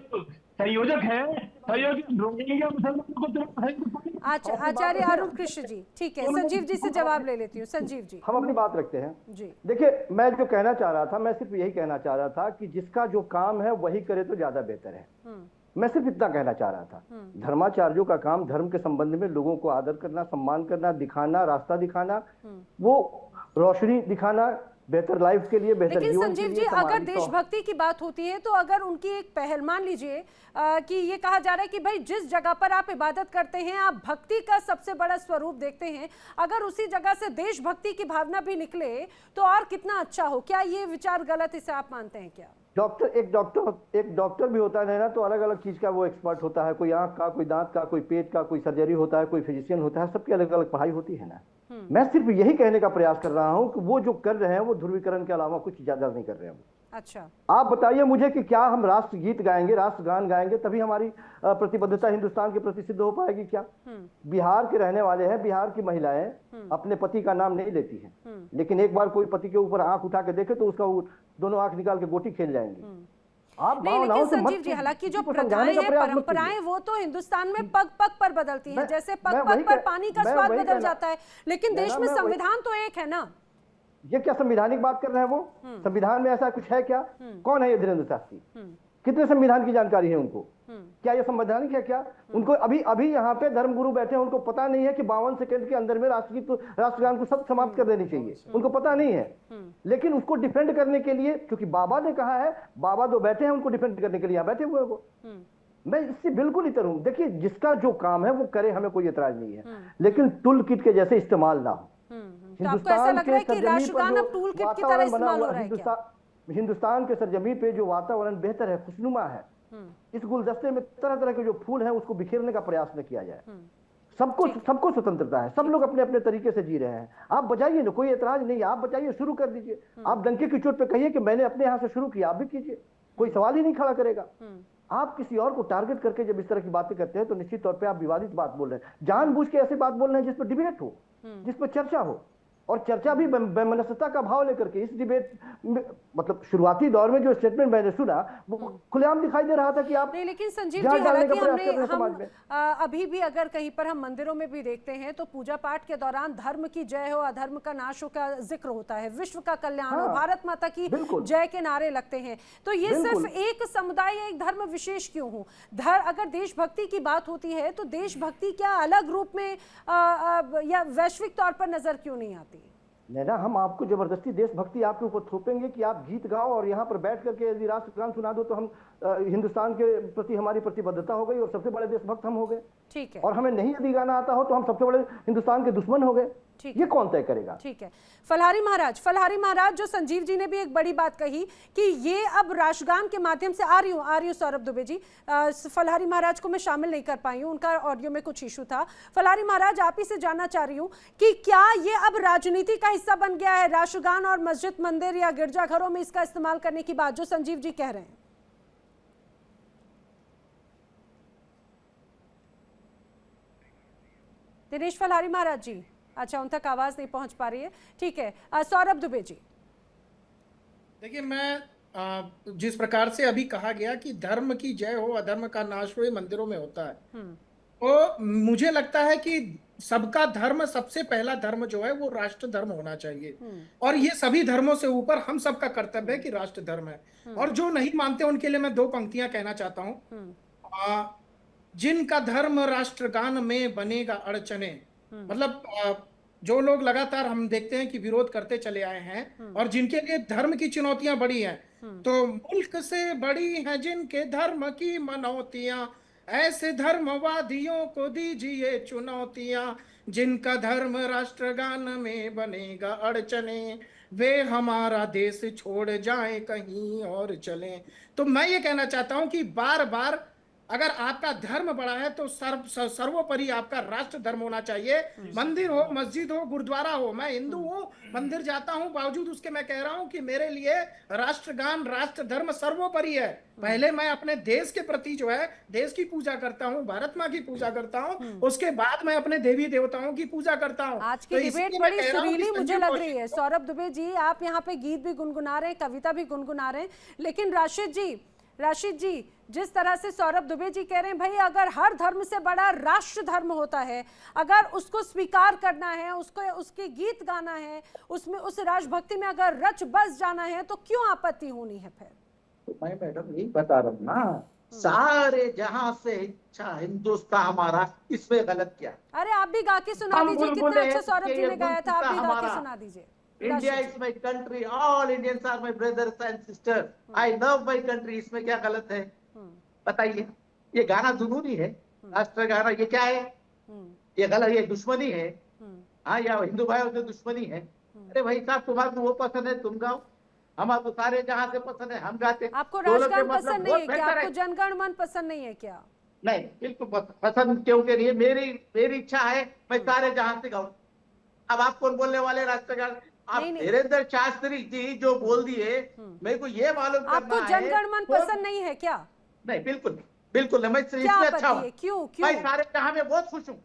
संयोजक है, रोहिंग्या मुसलमानों को आचार्य अरुण कृष्ण जी, ठीक है, संजीव जी से जवाब ले लेती हूँ। संजीव जी, हम अपनी बात रखते हैं जी। देखिए, मैं जो कहना चाह रहा था, मैं सिर्फ यही कहना चाह रहा था कि जिसका जो काम है वही करे तो ज्यादा बेहतर है। मैं सिर्फ इतना कहना चाह रहा था। धर्माचार्यों का काम धर्म के संबंध में लोगों को आदर करना, सम्मान करना, दिखाना, रास्ता दिखाना, वो रोशनी दिखाना बेहतर लाइफ के लिए, बेहतर लेकिन जीवन संजीव के जी, लिए। अगर देशभक्ति की बात होती है तो अगर उनकी एक पहल, मान लीजिए कि ये कहा जा रहा है कि भाई जिस जगह पर आप इबादत करते हैं, आप भक्ति का सबसे बड़ा स्वरूप देखते हैं, अगर उसी जगह से देशभक्ति की भावना भी निकले तो और कितना अच्छा हो। क्या ये विचार गलत, इसे आप मानते हैं क्या? एक डॉक्टर भी होता है ना, तो अलग अलग चीज का वो एक्सपर्ट होता है। कोई आंख का, कोई दांत का, कोई पेट का, कोई सर्जरी होता है, कोई फिजिशियन होता है, सबकी अलग अलग पढ़ाई होती है ना। मैं सिर्फ यही कहने का प्रयास कर रहा हूं कि वो जो कर रहे हैं वो ध्रुवीकरण के अलावा कुछ ज्यादा नहीं कर रहे हैं। अच्छा, आप बताइए मुझे कि क्या हम राष्ट्र गीत गाएंगे, राष्ट्रगान गाएंगे तभी हमारी प्रतिबद्धता हिंदुस्तान के प्रति सिद्ध हो पाएगी क्या? बिहार के रहने वाले हैं, बिहार की महिलाएं अपने पति का नाम नहीं लेती हैं, लेकिन एक बार कोई पति के ऊपर आंख उठा के देखे तो उसका दोनों आंख निकाल के गोटी खेल जाएंगी। आप नहीं, लेकिन संजीव जी, हालांकि जो प्रथाएं हैं, परंपराएं, वो तो हिंदुस्तान में पग पग पर बदलती हैं। जैसे पग पग पर पानी का स्वाद बदल जाता है, लेकिन देश में संविधान तो एक है ना। ये क्या संविधानिक बात कर रहे हैं वो? संविधान में ऐसा कुछ है क्या? कौन है ये धीरेन्द्र शास्त्री? कितने संविधान की जानकारी है उनको? क्या ये संवैधानिक है क्या? उनको अभी यहाँ पे धर्मगुरु बैठे हैं, उनको पता नहीं है कि 52 सेकंड के अंदर में राष्ट्रगान को सब समाप्त कर देनी चाहिए। उनको पता नहीं है, लेकिन उसको डिफेंड करने के लिए, क्योंकि बाबा ने कहा है, बाबा जो बैठे हैं उनको डिफेंड करने के लिए यहाँ बैठे हुए हैं वो। मैं इससे बिल्कुल इतर हूं। देखिए, जिसका जो काम है वो करे, हमें कोई एतराज नहीं है, लेकिन टूल किट के जैसे इस्तेमाल ना हो। तो आपको ऐसा लग रहा है कि राष्ट्रगान अब टूल किट की तरह इस्तेमाल हो रहा है क्या? हिंदुस्तान के सरजमी पे जो वातावरण बेहतर है, खुशनुमा है, इस गुलदस्ते में तरह तरह के जो फूल हैं उसको बिखेरने का प्रयास न किया जाए। सबको स्वतंत्रता है, सब लोग अपने अपने तरीके से जी रहे हैं। आप बजाइए ना, कोई एतराज नहीं, आप बजाइए, शुरू कर दीजिए। आप डंके की चोट पे कहिए कि मैंने अपने यहाँ से शुरू किया, आप भी कीजिए, कोई सवाल ही नहीं खड़ा करेगा। आप किसी और को टारगेट करके जब इस तरह की बातें करते हैं तो निश्चित तौर पे आप विवादित बात बोल रहे हैं, जानबूझ के ऐसी बात बोल रहे हैं जिस पर डिबेट हो, जिस पर चर्चा हो। और चर्चा भी वैमनस्यता का भाव लेकर के इस डिबेट मतलब शुरुआती दौर में जो स्टेटमेंट मैंने सुना वो खुलेआम दिखाई दे रहा था कि आप नहीं, लेकिन संजीव जी, जान डालने का हालांकि प्रयास कर रहे हैं समाज में। अभी भी अगर कहीं पर हम मंदिरों में भी देखते हैं तो पूजा पाठ के दौरान धर्म की जय हो, अधर्म का नाश हो का जिक्र होता है, विश्व का कल्याण हो, भारत माता की जय के नारे लगते हैं। तो ये सिर्फ एक समुदाय या एक धर्म विशेष क्यों हो? अगर देशभक्ति की बात होती है तो देशभक्ति क्या अलग रूप में या वैश्विक तौर पर नजर क्यों नहीं आती? नैना, हम आपको जबरदस्ती देशभक्ति आपके ऊपर थोपेंगे कि आप गीत गाओ और यहाँ पर बैठ करके यदि राष्ट्रगान सुना दो तो हम हिंदुस्तान के प्रति हमारी प्रतिबद्धता हो गई और सबसे बड़े देशभक्त हम हो गए। ठीक है। और हमें नहीं यदि गाना आता हो तो हम सबसे बड़े हिंदुस्तान के दुश्मन हो गए। ये कौन तय करेगा? ठीक है। फलहारी महाराज, जो संजीव जी ने भी एक बड़ी बात कही कि ये अब राष्ट्रगान के माध्यम से आ रही हूँ सौरभ दुबे जी, फलहारी महाराज को मैं शामिल नहीं कर पाई हूँ, उनका ऑडियो में कुछ इशू था। फलहारी महाराज, आप ही से जानना चाह रही हूँ कि क्या ये अब राजनीति का हिस्सा बन गया है, राष्ट्रगान और मस्जिद, मंदिर या गिरजाघरों में इसका इस्तेमाल करने की बात जो संजीव जी कह रहे हैं? दिनेश फलहारी महाराज जी, अच्छा, उन तक आवाज नहीं पहुंच पा रही है। ठीक है, सौरभ दुबे जी। देखिए, मैं जिस प्रकार से अभी कहा गया कि धर्म की जय हो, अधर्म का नाश हो, ये मंदिरों में होता है, तो मुझे लगता है कि सबका धर्म, सबसे पहला धर्म जो है वो राष्ट्र धर्म होना चाहिए। और ये सभी धर्मों से ऊपर हम सबका कर्तव्य है कि राष्ट्र धर्म है। और जो नहीं मानते उनके लिए मैं 2 पंक्तियां कहना चाहता हूँ। जिनका धर्म राष्ट्रगान में बनेगा अड़चने, मतलब जो लोग लगातार हम देखते हैं कि विरोध करते चले आए हैं और जिनके लिए धर्म की चुनौतियां बड़ी हैं, तो मुल्क से बड़ी हैं जिनके धर्म की मनौतियां, ऐसे धर्मवादियों को दीजिए चुनौतियां, जिनका धर्म राष्ट्रगान में बनेगा अड़चने, वे हमारा देश छोड़ जाएं कहीं और चलें। तो मैं ये कहना चाहता हूं कि बार बार अगर आपका धर्म बड़ा है तो सर्वोपरि आपका राष्ट्र धर्म होना चाहिए। मंदिर हो, मस्जिद हो, गुरुद्वारा हो, मैं हिंदू हूँ, मंदिर जाता हूँ, बावजूद उसके मैं कह रहा हूँ कि मेरे लिए राष्ट्रगान, राष्ट्र धर्म सर्वोपरि है। पहले मैं अपने देश के प्रति जो है देश की पूजा करता हूँ, भारत माँ की पूजा करता हूँ, उसके बाद मैं अपने देवी देवताओं की पूजा करता हूँ। आज की डिबेट बड़ी सुरीली मुझे लग रही है। सौरभ दुबे जी, आप यहाँ पे गीत भी गुनगुना रहे हैं, कविता भी गुनगुना रहे हैं, लेकिन राशिद जी, जिस तरह से सौरभ दुबे जी कह रहे हैं, भाई अगर हर धर्म से बड़ा राष्ट्र धर्म होता है, अगर उसको स्वीकार करना है, उसको उसके गीत गाना है, उसमें उस राष्ट्रभक्ति में अगर रच बस जाना है, तो क्यों आपत्ति होनी है फिर? तो मैं मैडम यही बता रहा हूँ ना, सारे जहां से अच्छा हिंदुस्तान हमारा, इसमें गलत क्या? अरे आप भी गा के सुना दीजिए, कितना अच्छा सौरभ जी ने गाया था, आप भी गा के सुना दीजिए। India is my country. All Indians are my brothers and sisters. I love my country. इसमें क्या गलत है? बताइए। ये गाना जुनूनी है, राष्ट्र गाना, ये क्या है? ये गलत, ये दुश्मनी है। हाँ, या हिंदू भाइयों से दुश्मनी है। अरे भाई साहब, तुम्हारे वो पसंद है तुम गाओ, हमारे तो सारे जहाँ से पसंद है हम गाते। आपको राष्ट्रगान पसंद नहीं है क्या? आपको जनगण मन पसंद नहीं है क्या? नहीं, बिल्कुल पसंद क्यों के लिए, मेरी इच्छा है मैं सारे जहाँ से गाऊं। अब आप कौन बोलने वाले राष्ट्रगान? आप धीरेन्द्र शास्त्री जी जो बोल दिए, मेरे को ये मालूम करना है। आपको जनगण मन पसंद नहीं है क्या? नहीं, बिल्कुल नहीं। मैं इसमें अच्छा हूँ, मैं सारे जहां में बहुत खुश हूँ,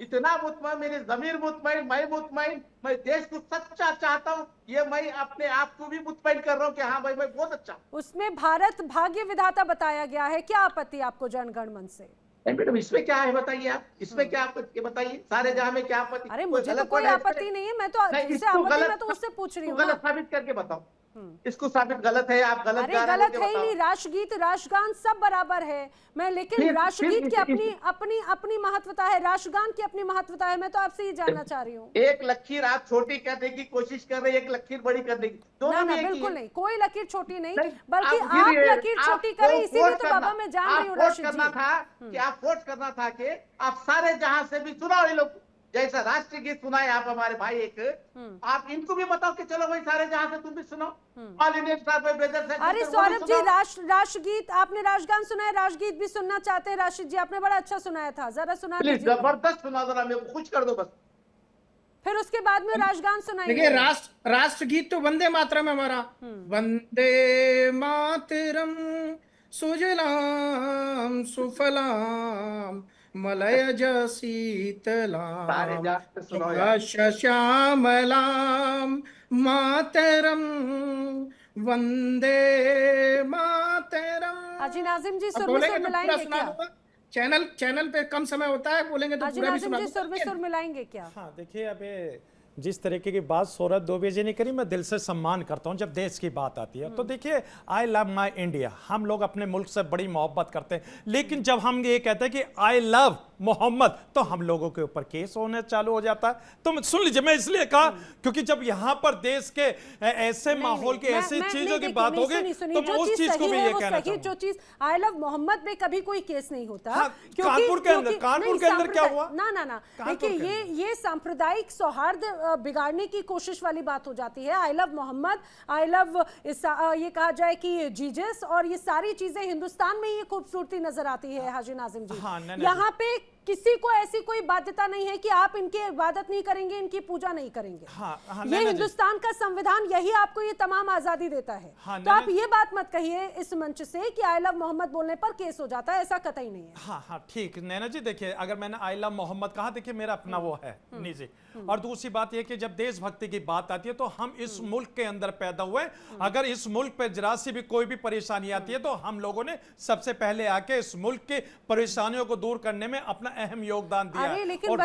इतना मुतमईन, मेरी जमीर मुतमईन, मैं मुतमईन, मैं देश को सच्चा चाहता हूँ, ये मैं अपने आप को भी मुतमईन कर रहा हूँ कि हाँ भाई मैं बहुत अच्छा हूँ। उसमें भारत भाग्य विधाता बताया गया है, क्या आपत्ति आपको जनगण मन से? मैडम, इसमें क्या है बताइए आप, इसमें क्या आपत्ति बताइए, सारे जहां में क्या आपत्ति? अरे मुझे तो कोई आपत्ति नहीं है, मैं तो जिससे आपत्ति मैं तो उससे पूछ रही हूँ। गलत साबित करके बताओ, इसको साबित गलत है, आप गलत अरे गलत है ही नहीं, राष्ट्रगीत राष्ट्रगान सब बराबर है। मैं लेकिन राष्ट्रगीत की अपनी महत्वता है, राष्ट्रगान की अपनी महत्वता है, मैं तो आपसे ये जानना चाह रही हूँ। एक लकीर आप छोटी करने की कोशिश कर रहे हैं, एक लकीर बड़ी करने की, दोनों में बिल्कुल नहीं, कोई लकीर छोटी नहीं, बल्कि आप लकीर छोटी करें, इसीलिए तो बाबा मैं जान रही हूँ। राशिद जी, आप फोर्स करना था कि आप सारे जहां से भी सुनाओ, ये लोग जैसा राष्ट्रीय गीत सुनाए आप हमारे भाई एक, आप इनको भी बताओ कि चलो भाई सारे जहां से तुम भी सुनो, all Indian star by brothers. अरे सौरभ जी, राष्ट्रगीत आपने राष्ट्रगान सुना है, राष्ट्रगीत भी सुनना चाहते हैं राशिद जी, आपने बड़ा अच्छा सुनाया था, जरा सुना दीजिए। जबरदस्त सुना दो ना, मेरे को खुश कर दो बस, फिर उसके बाद में राष्ट्रगान सुनाएंगे। देखिए, राष्ट्रगीत तो वंदे मातरम है हमारा, वंदे मातरम सुजलाम सुफलाम मलयज सारे शीतलाम जात सुनो यार। श्यामलाम मातरम वंदे मातरम। हाजी नाजिम जी अब सुर में सुर बोलेंगे तो पूरा मिलाएंगे सुना क्या? दूंगा। चैनल पे कम समय होता है, बोलेंगे तो हाजी पूरा भी नाजिम सुना जी सुर में दूंगा। सुर मिलाएंगे क्या? हाँ देखिए, अबे जिस तरीके की बात सौरभ दुबे जी ने करी, मैं दिल से सम्मान करता हूँ जब देश की बात आती है। तो देखिए, आई लव माई इंडिया, हम लोग अपने मुल्क से बड़ी मोहब्बत करते हैं, लेकिन जब हम ये कहते हैं कि आई लव मोहम्मद, तो हम लोगों के ऊपर केस होने चालू हो जाता है। तो सुन लीजिए, मैं इसलिए कहा क्योंकि जब यहाँ पर देश के ऐसे माहौल की ऐसी चीजों की बात होगी, तो मैं उस चीज को भी ये कहना चाहूंगा। जो चीज आई लव मोहम्मद में कभी कोई केस नहीं होता। हाँ, कानपुर के अंदर क्या हुआ? ना देखिए, ये सांप्रदायिक सौहार्द बिगाड़ने की कोशिश वाली बात हो जाती है। I love Mohammad, I love ये कहा जाए कि जीजस, और ये सारी चीजें हिंदुस्तान में ये खूबसूरती नजर आती है। हाजी नाजिम जी, यहाँ पे किसी को ऐसी कोई बाध्यता नहीं है कि आप इनकी इबादत नहीं करेंगे, इनकी पूजा नहीं करेंगे। ये हिंदुस्तान का संविधान यही आपको ये तमाम आजादी देता है। तो आप ये बात मत कहिए इस मंच से कि आई लव मोहम्मद बोलने पर केस हो जाता है, ऐसा कतई नहीं है। हाँ ठीक नैना जी, देखिए अगर मैंने आई लव मोहम्मद कहा, देखिए मेरा अपना वो है निजी। और दूसरी बात यह कि जब देशभक्ति की बात आती है तो हम इस मुल्क के अंदर पैदा हुए। अगर इस मुल्क पे जरा सी भी कोई भी परेशानी आती है तो हम लोगों ने सबसे पहले आके इस मुल्क की परेशानियों को दूर करने में अपना अहम योगदान दिया। अरे लेकिन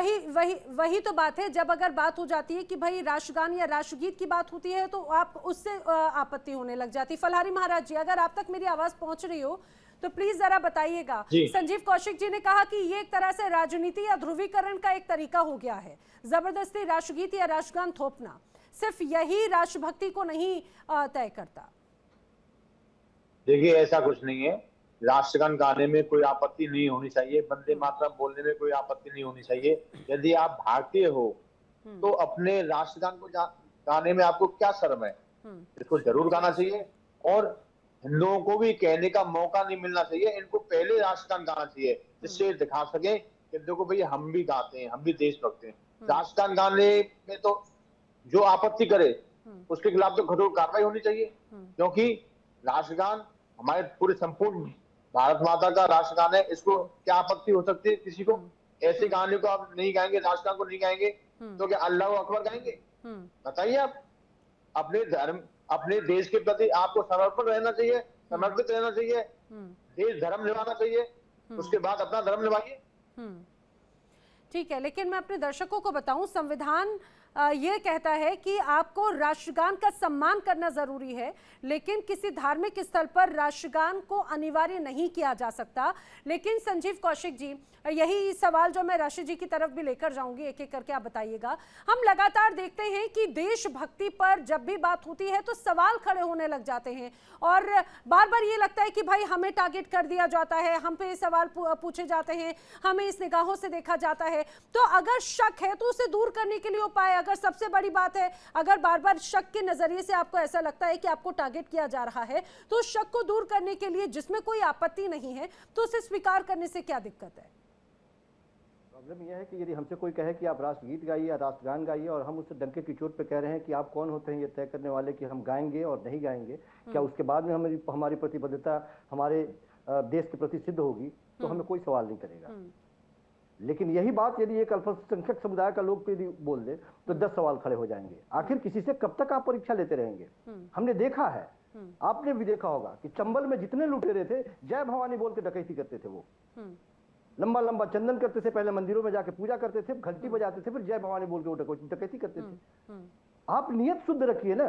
वही तो बात है, जब अगर बात हो जाती है कि भाई राष्ट्रगान या राष्ट्रगीत की बात होती है तो आप उससे आपत्ति होने लग जाती। फलहारी महाराज जी, अगर आप तक मेरी आवाज पहुंच रही हो तो प्लीज जरा बताइएगा। संजीव कौशिक जी ने कहा कि ये एक तरह से राजनीति या ध्रुवीकरण का एक तरीका हो गया है, जबरदस्ती राष्ट्रगीत या राष्ट्रगान थोपना। सिर्फ यही राष्ट्रभक्ति को नहीं तय करता। देखिए, ऐसा कुछ नहीं है। राष्ट्रगान गाने में कोई आपत्ति नहीं होनी चाहिए, वंदे मातरम बोलने में कोई आपत्ति नहीं होनी चाहिए। यदि आप भारतीय हो तो अपने राष्ट्रगान को गाने में आपको क्या शर्म है? इसको जरूर गाना चाहिए, और हिंदुओं को भी कहने का मौका नहीं मिलना चाहिए। इनको पहले राष्ट्रगान गाना चाहिए, जिससे दिखा सके कि देखो भाई, हम भी गाते हैं, हम भी देशभक्त हैं। राष्ट्रगान गाने में तो जो आपत्ति करे उसके खिलाफ तो कठोर कार्रवाई होनी चाहिए, क्योंकि राष्ट्रगान हमारे पूरे संपूर्ण भारत माता का राष्ट्रगान है। इसको क्या आपत्ति हो सकती है किसी को? ऐसे गाने को आप नहीं गाएंगे, राष्ट्रगान को नहीं गाएंगे तो क्या अल्लाह अकबर गाएंगे? बताइए आप। अपने धर्म, अपने देश के प्रति आपको समर्पण रहना चाहिए, समर्पित रहना चाहिए, देश धर्म निभाना चाहिए, उसके बाद अपना धर्म निभाइए। ठीक है, लेकिन मैं अपने दर्शकों को बताऊं, संविधान ये कहता है कि आपको राष्ट्रगान का सम्मान करना जरूरी है, लेकिन किसी धार्मिक स्थल पर राष्ट्रगान को अनिवार्य नहीं किया जा सकता। लेकिन संजीव कौशिक जी, यही सवाल जो मैं राशि जी की तरफ भी लेकर जाऊंगी, एक एक करके आप बताइएगा। हम लगातार देखते हैं कि देशभक्ति पर जब भी बात होती है तो सवाल खड़े होने लग जाते हैं, और बार बार ये लगता है कि भाई हमें टारगेट कर दिया जाता है, हम पे सवाल पूछे जाते हैं, हमें इस निगाहों से देखा जाता है। तो अगर शक है तो उसे दूर करने के लिए उपाय, अगर सबसे बड़ी बात है, अगर बार बार शक के नजरिए से आपको ऐसा लगता है कि आपको टारगेट किया जा रहा है, तो शक को दूर करने के लिए जिसमें कोई आपत्ति नहीं है तो उसे स्वीकार करने से क्या दिक्कत है? प्रॉब्लम यह है कि यदि हमसे कोई कहे कि आप राष्ट्रगीत गाइए या राष्ट्रगान गाइए, और हम उससे डंके की चोट पे कह रहे हैं कि आप कौन होते हैं ये तय करने वाले कि हम गाएंगे और नहीं गाएंगे, क्या उसके बाद में हमारी प्रतिबद्धता हमारे देश के प्रति सिद्ध होगी, तो हमें कोई सवाल नहीं करेगा। लेकिन यही बात यदि एक अल्पसंख्यक समुदाय का लोग यदि बोल दे तो 10 सवाल खड़े हो जाएंगे। आखिर किसी से कब तक आप परीक्षा लेते रहेंगे? हमने देखा है, आपने भी देखा होगा कि चंबल में जितने लुटेरे थे, जय भवानी बोल के डकैती करते थे। वो लंबा लंबा चंदन करते थे, पहले मंदिरों में जाके पूजा करते थे, घंटी बजाते थे, फिर जय भवानी बोल के वो डकैती करते थे। आप नियत शुद्ध रखिए ना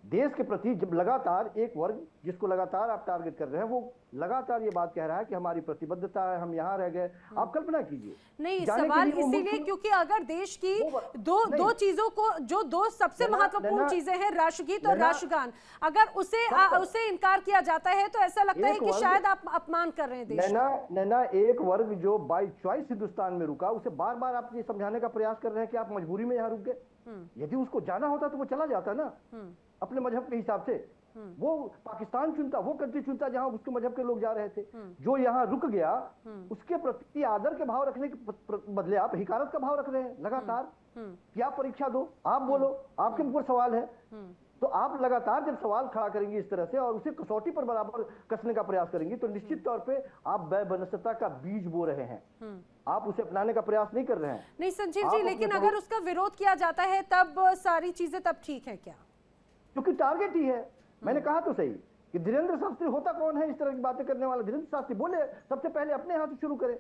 देश के प्रति। जब लगातार एक वर्ग जिसको लगातार आप टारगेट कर रहे हैं, वो लगातार ये बात कह रहा है कि हमारी प्रतिबद्धता है, हम यहाँ रह गए, आप कल्पना कीजिए। नहीं, सवाल इसीलिए क्योंकि अगर देश की दो चीजों को, जो दो सबसे महत्वपूर्ण चीजें हैं, राष्ट्रगीत और राष्ट्रगान, अगर उसे इनकार किया जाता है तो ऐसा लगता है कि शायद आप अपमान कर रहे हैं देश। नैना, एक वर्ग जो बाय चॉइस हिंदुस्तान में रुका, उसे बार बार आप ये समझाने का प्रयास कर रहे हैं कि आप मजबूरी में यहाँ रुक गए। यदि उसको जाना होता तो वो चला जाता ना अपने मजहब के हिसाब से। वो पाकिस्तान चुनता, वो कंट्री चुनता जहां उसके मजहब के लोग जा रहे थे। जो यहाँ रुक गया, उसके प्रति आदर के भाव रखने के बदले आप हिकारत का भाव रख रहे हैं लगातार। क्या परीक्षा दो, आप बोलो, आपके ऊपर सवाल है। तो आप लगातार जब सवाल खड़ा करेंगी इस तरह से और उसे कसौटी पर बराबर कसने का प्रयास करेंगी तो निश्चित तौर पे आप वैमनस्यता का बीज बो रहे हैं, आप उसे अपनाने का प्रयास नहीं कर रहे हैं। नहीं संजीव जी, लेकिन अगर उसका विरोध किया जाता है तब सारी चीजें तब ठीक है क्या? क्योंकि टारगेट ही है। मैंने कहा तो सही कि धीरेन्द्र शास्त्री होता कौन है इस तरह की बातें करने वाला? धीरेन्द्र शास्त्री बोले सबसे पहले अपने यहाँ से शुरू करें,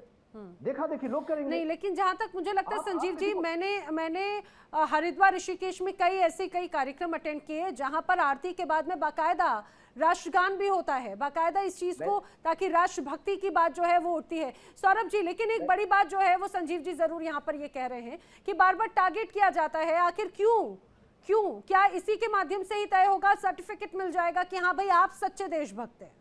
देखा देखी लोग करेंगे। नहीं, लेकिन जहां तक मुझे लगता है संजीव जी, मैंने हरिद्वार ऋषिकेश में कई कार्यक्रम अटेंड किए जहां पर आरती के बाद में बाकायदा राष्ट्रगान भी होता है, बाकायदा इस चीज को, ताकि राष्ट्रभक्ति की बात जो है वो उठती है। सौरभ जी, लेकिन एक बड़ी बात जो है वो संजीव जी जरूर यहाँ पर ये कह रहे हैं कि बार बार टारगेट किया जाता है, आखिर क्यों? क्या इसी के माध्यम से ही तय होगा, सर्टिफिकेट मिल जाएगा कि हाँ भाई आप सच्चे देशभक्त हैं?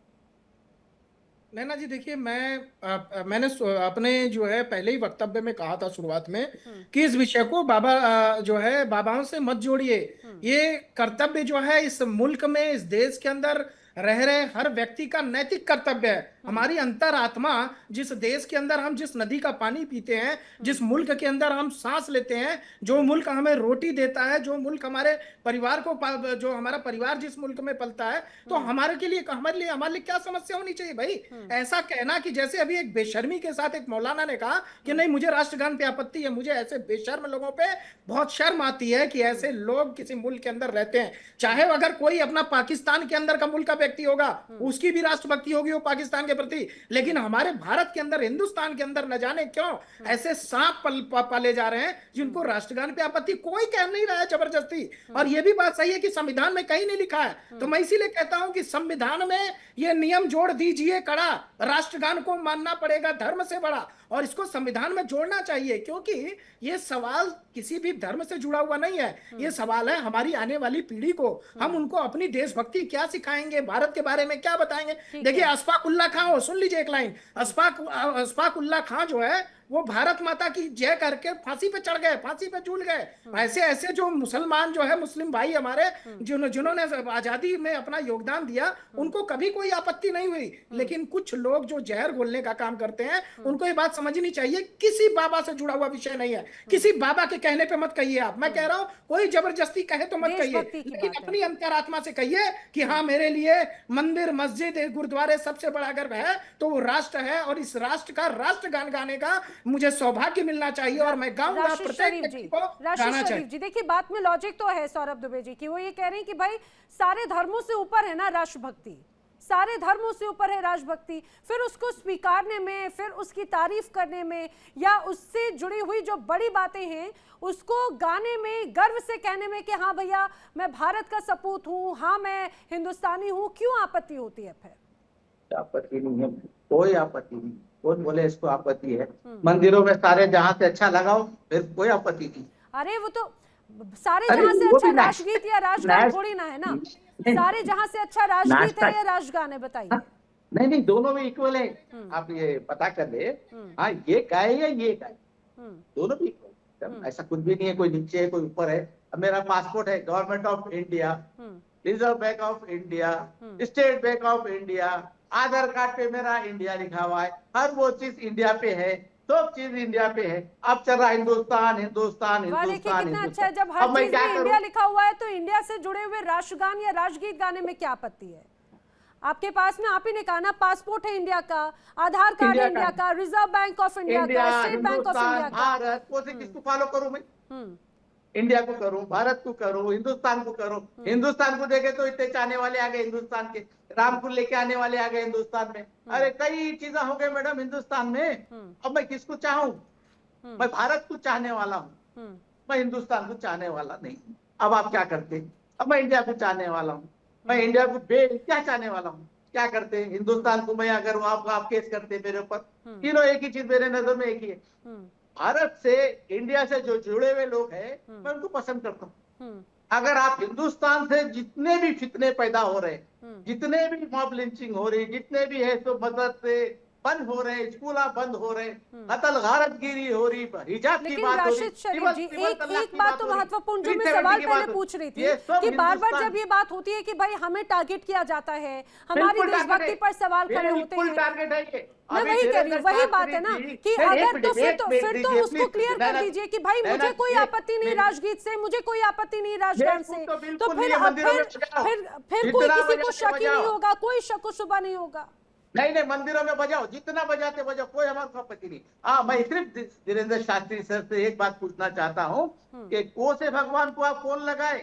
नैना जी देखिए, मैंने अपने जो है पहले ही वक्तव्य में कहा था शुरुआत में कि इस विषय को बाबाओं से मत जोड़िए। ये कर्तव्य जो है इस मुल्क में, इस देश के अंदर रह रहे हर व्यक्ति का नैतिक कर्तव्य है। हमारी अंतरात्मा, जिस देश के अंदर हम जिस नदी का पानी पीते हैं, जिस मुल्क के अंदर हम सांस लेते हैं, जो मुल्क हमें रोटी देता है, जो मुल्क हमारे परिवार को, जो हमारा परिवार जिस मुल्क में पलता है, तो हमारे लिए क्या समस्या होनी चाहिए भाई? ऐसा कहना कि जैसे अभी एक बेशर्मी के साथ एक मौलाना ने कहा कि नहीं मुझे राष्ट्रगान पे आपत्ति है, मुझे ऐसे बेशर्म लोगों पे बहुत शर्म आती है कि ऐसे लोग किसी मुल्क के अंदर रहते हैं। चाहे अगर कोई अपना पाकिस्तान के अंदर का मुल्क का व्यक्ति होगा, उसकी भी राष्ट्रभक्ति होगी वो पाकिस्तान के प्रति, लेकिन हमारे भारत के अंदर, हिंदुस्तान के अंदर न जाने क्यों ऐसे सांप पाले जा रहे हैं जिनको राष्ट्रगान पे आपत्ति। कोई कह नहीं रहा है जबरदस्ती। और ये भी बात सही है कि संविधान में कहीं नहीं लिखा है, तो मैं इसीलिए कहता हूं कि संविधान में ये नियम जोड़ दीजिए कड़ा, राष्ट्रगान को मानना पड़ेगा धर्म से बड़ा, और इसको संविधान में जोड़ना चाहिए, क्योंकि ये सवाल किसी भी धर्म से जुड़ा हुआ नहीं है। ये सवाल है हमारी आने वाली पीढ़ी को, हम उनको अपनी देशभक्ति क्या सिखाएंगे, भारत के बारे में क्या बताएंगे। देखिए अशफाक उल्लाह खां, सुन लीजिए एक लाइन, अशफाक उल्लाह खां जो है वो भारत माता की जय करके फांसी पे चढ़ गए, फांसी पे झूल गए। ऐसे जो मुसलमान जो है, मुस्लिम भाई हमारे जिन्होंने आजादी में अपना योगदान दिया, उनको कभी कोई आपत्ति नहीं हुई। लेकिन कुछ लोग जो जहर घोलने का काम करते हैं, उनको ये बात समझनी चाहिए किसी बाबा से जुड़ा हुआ विषय नहीं है। किसी बाबा के कहने पे मत कहिए आप, मैं कह रहा हूं कोई जबरदस्ती कहे तो मत कहिए, लेकिन अपनी अंतरात्मा से कहिए कि हाँ मेरे लिए मंदिर, मस्जिद, गुरुद्वारे सबसे बड़ा गर्व है, तो वो राष्ट्र है, और इस राष्ट्र का राष्ट्रगान गाने का मुझे सौभाग्य मिलना चाहिए, और मैं गाऊंगा प्रत्येक व्यक्ति को गाना चाहिए। जी देखिए, बात में लॉजिक तो है सौरभ दुबे जी की, वो ये कह रहे हैं कि भाई सारे धर्मों से ऊपर है ना राष्ट्रभक्ति, सारे धर्मों से ऊपर है राष्ट्रभक्ति। फिर उसको स्वीकारने में, फिर उसकी तारीफ करने में, या उससे जुड़ी हुई जो बड़ी बातें हैं उसको गाने में, गर्व से कहने में कि हाँ भैया मैं भारत का सपूत हूँ, हाँ मैं हिंदुस्तानी हूँ, क्यों आपत्ति होती है? फिर आपत्ति नहीं है, कोई आपत्ति नहीं। कौन बोले इसको आपत्ति है? मंदिरों में सारे जहां से अच्छा लगाओ, फिर कोई आपत्ति नहीं। अरे वो तो सारे जहां से अच्छा राष्ट्रगीत या राष्ट्रगान थोड़ी ना है ना, सारे जहां से अच्छा राष्ट्रगीत है या राष्ट्रगान है, बताइए। नहीं, दोनों में इक्वल है, आप ये पता कर ले। हाँ, ये गाए या ये गाए, दोनों भी इक्वल, ऐसा कुछ भी नहीं है कोई नीचे है कोई ऊपर है। अब मेरा पासपोर्ट है government of India, reserve bank of India, state bank of India, Aadhaar card पे मेरा इंडिया लिखा हुआ है, हर वो चीज इंडिया पे है, सब चीज इंडिया पे है। अब चल रहा हिंदुस्तान हिंदुस्तान हिंदुस्तान। कितना अच्छा है जब हर चीज में इंडिया लिखा हुआ है, तो इंडिया से जुड़े हुए राष्ट्रगान या राष्ट्रगीत गाने में क्या आपत्ति है? आपके पास में, आप ही ने कहा ना, पासपोर्ट है इंडिया का, आधार कार्ड है इंडिया का, रिजर्व बैंक ऑफ इंडिया का, स्टेट बैंक ऑफ इंडिया का। भारत को किसको फॉलो करूं मैं? इंडिया को करूं, भारत को करूं, हिंदुस्तान को करूं। हिंदुस्तान को देखे तो इतने चाहने वाले आ गए हिंदुस्तान के, रामपुर लेके आने वाले आ गए हिंदुस्तान में। अरे कई चीजें हो गई मैडम हिंदुस्तान में। अब मैं किसको चाहूं? मैं भारत को चाहने वाला हूं, मैं हिंदुस्तान को चाहने वाला नहीं। अब आप क्या करते? अब मैं इंडिया को चाहने वाला हूँ, मैं इंडिया को क्या चाहने वाला हूँ, क्या करते? हिंदुस्तान को मैं अगर आप केस करते मेरे ऊपर, तीनों एक ही चीज मेरे नजर में एक ही है। भारत से, इंडिया से जो जुड़े हुए लोग हैं, मैं उनको पसंद करता हूँ। अगर आप हिंदुस्तान से जितने भी फितने पैदा हो रहे, जितने भी मॉब लिंचिंग हो रही, जितने भी है तो मदद से बंद हो रहे, स्कूल बंद हो रहे, कत्ल गारतगिरी हो रही, हिजाब की लेकिन बात हो रही, राशिद शरीफ जी, एक बात तो महत्वपूर्ण जो मैं सवाल पहले पूछ रही थी कि बार बार जब ये बात होती है कि भाई हमें टारगेट किया जाता है, हमारी देशभक्ति पर सवाल खड़े होते हैं, टारगेट है ये। मैं वही कह रही हूँ, वही बात है ना कि अगर तो फिर तो उसको क्लियर कर दीजिए कि भाई मुझे कोई आपत्ति नहीं राजगीत से, मुझे कोई आपत्ति नहीं राजगान से, तो फिर कोई किसी को शक ही नहीं होगा, कोई शक शुबा नहीं होगा। नहीं, मंदिरों में बजाओ, जितना बजाते बजाओ, कोई हमारे आपत्ति नहीं। हाँ, मैं सिर्फ धीरेन्द्र शास्त्री सर से एक बात पूछना चाहता हूँ कि कौन से भगवान को आप फोन लगाए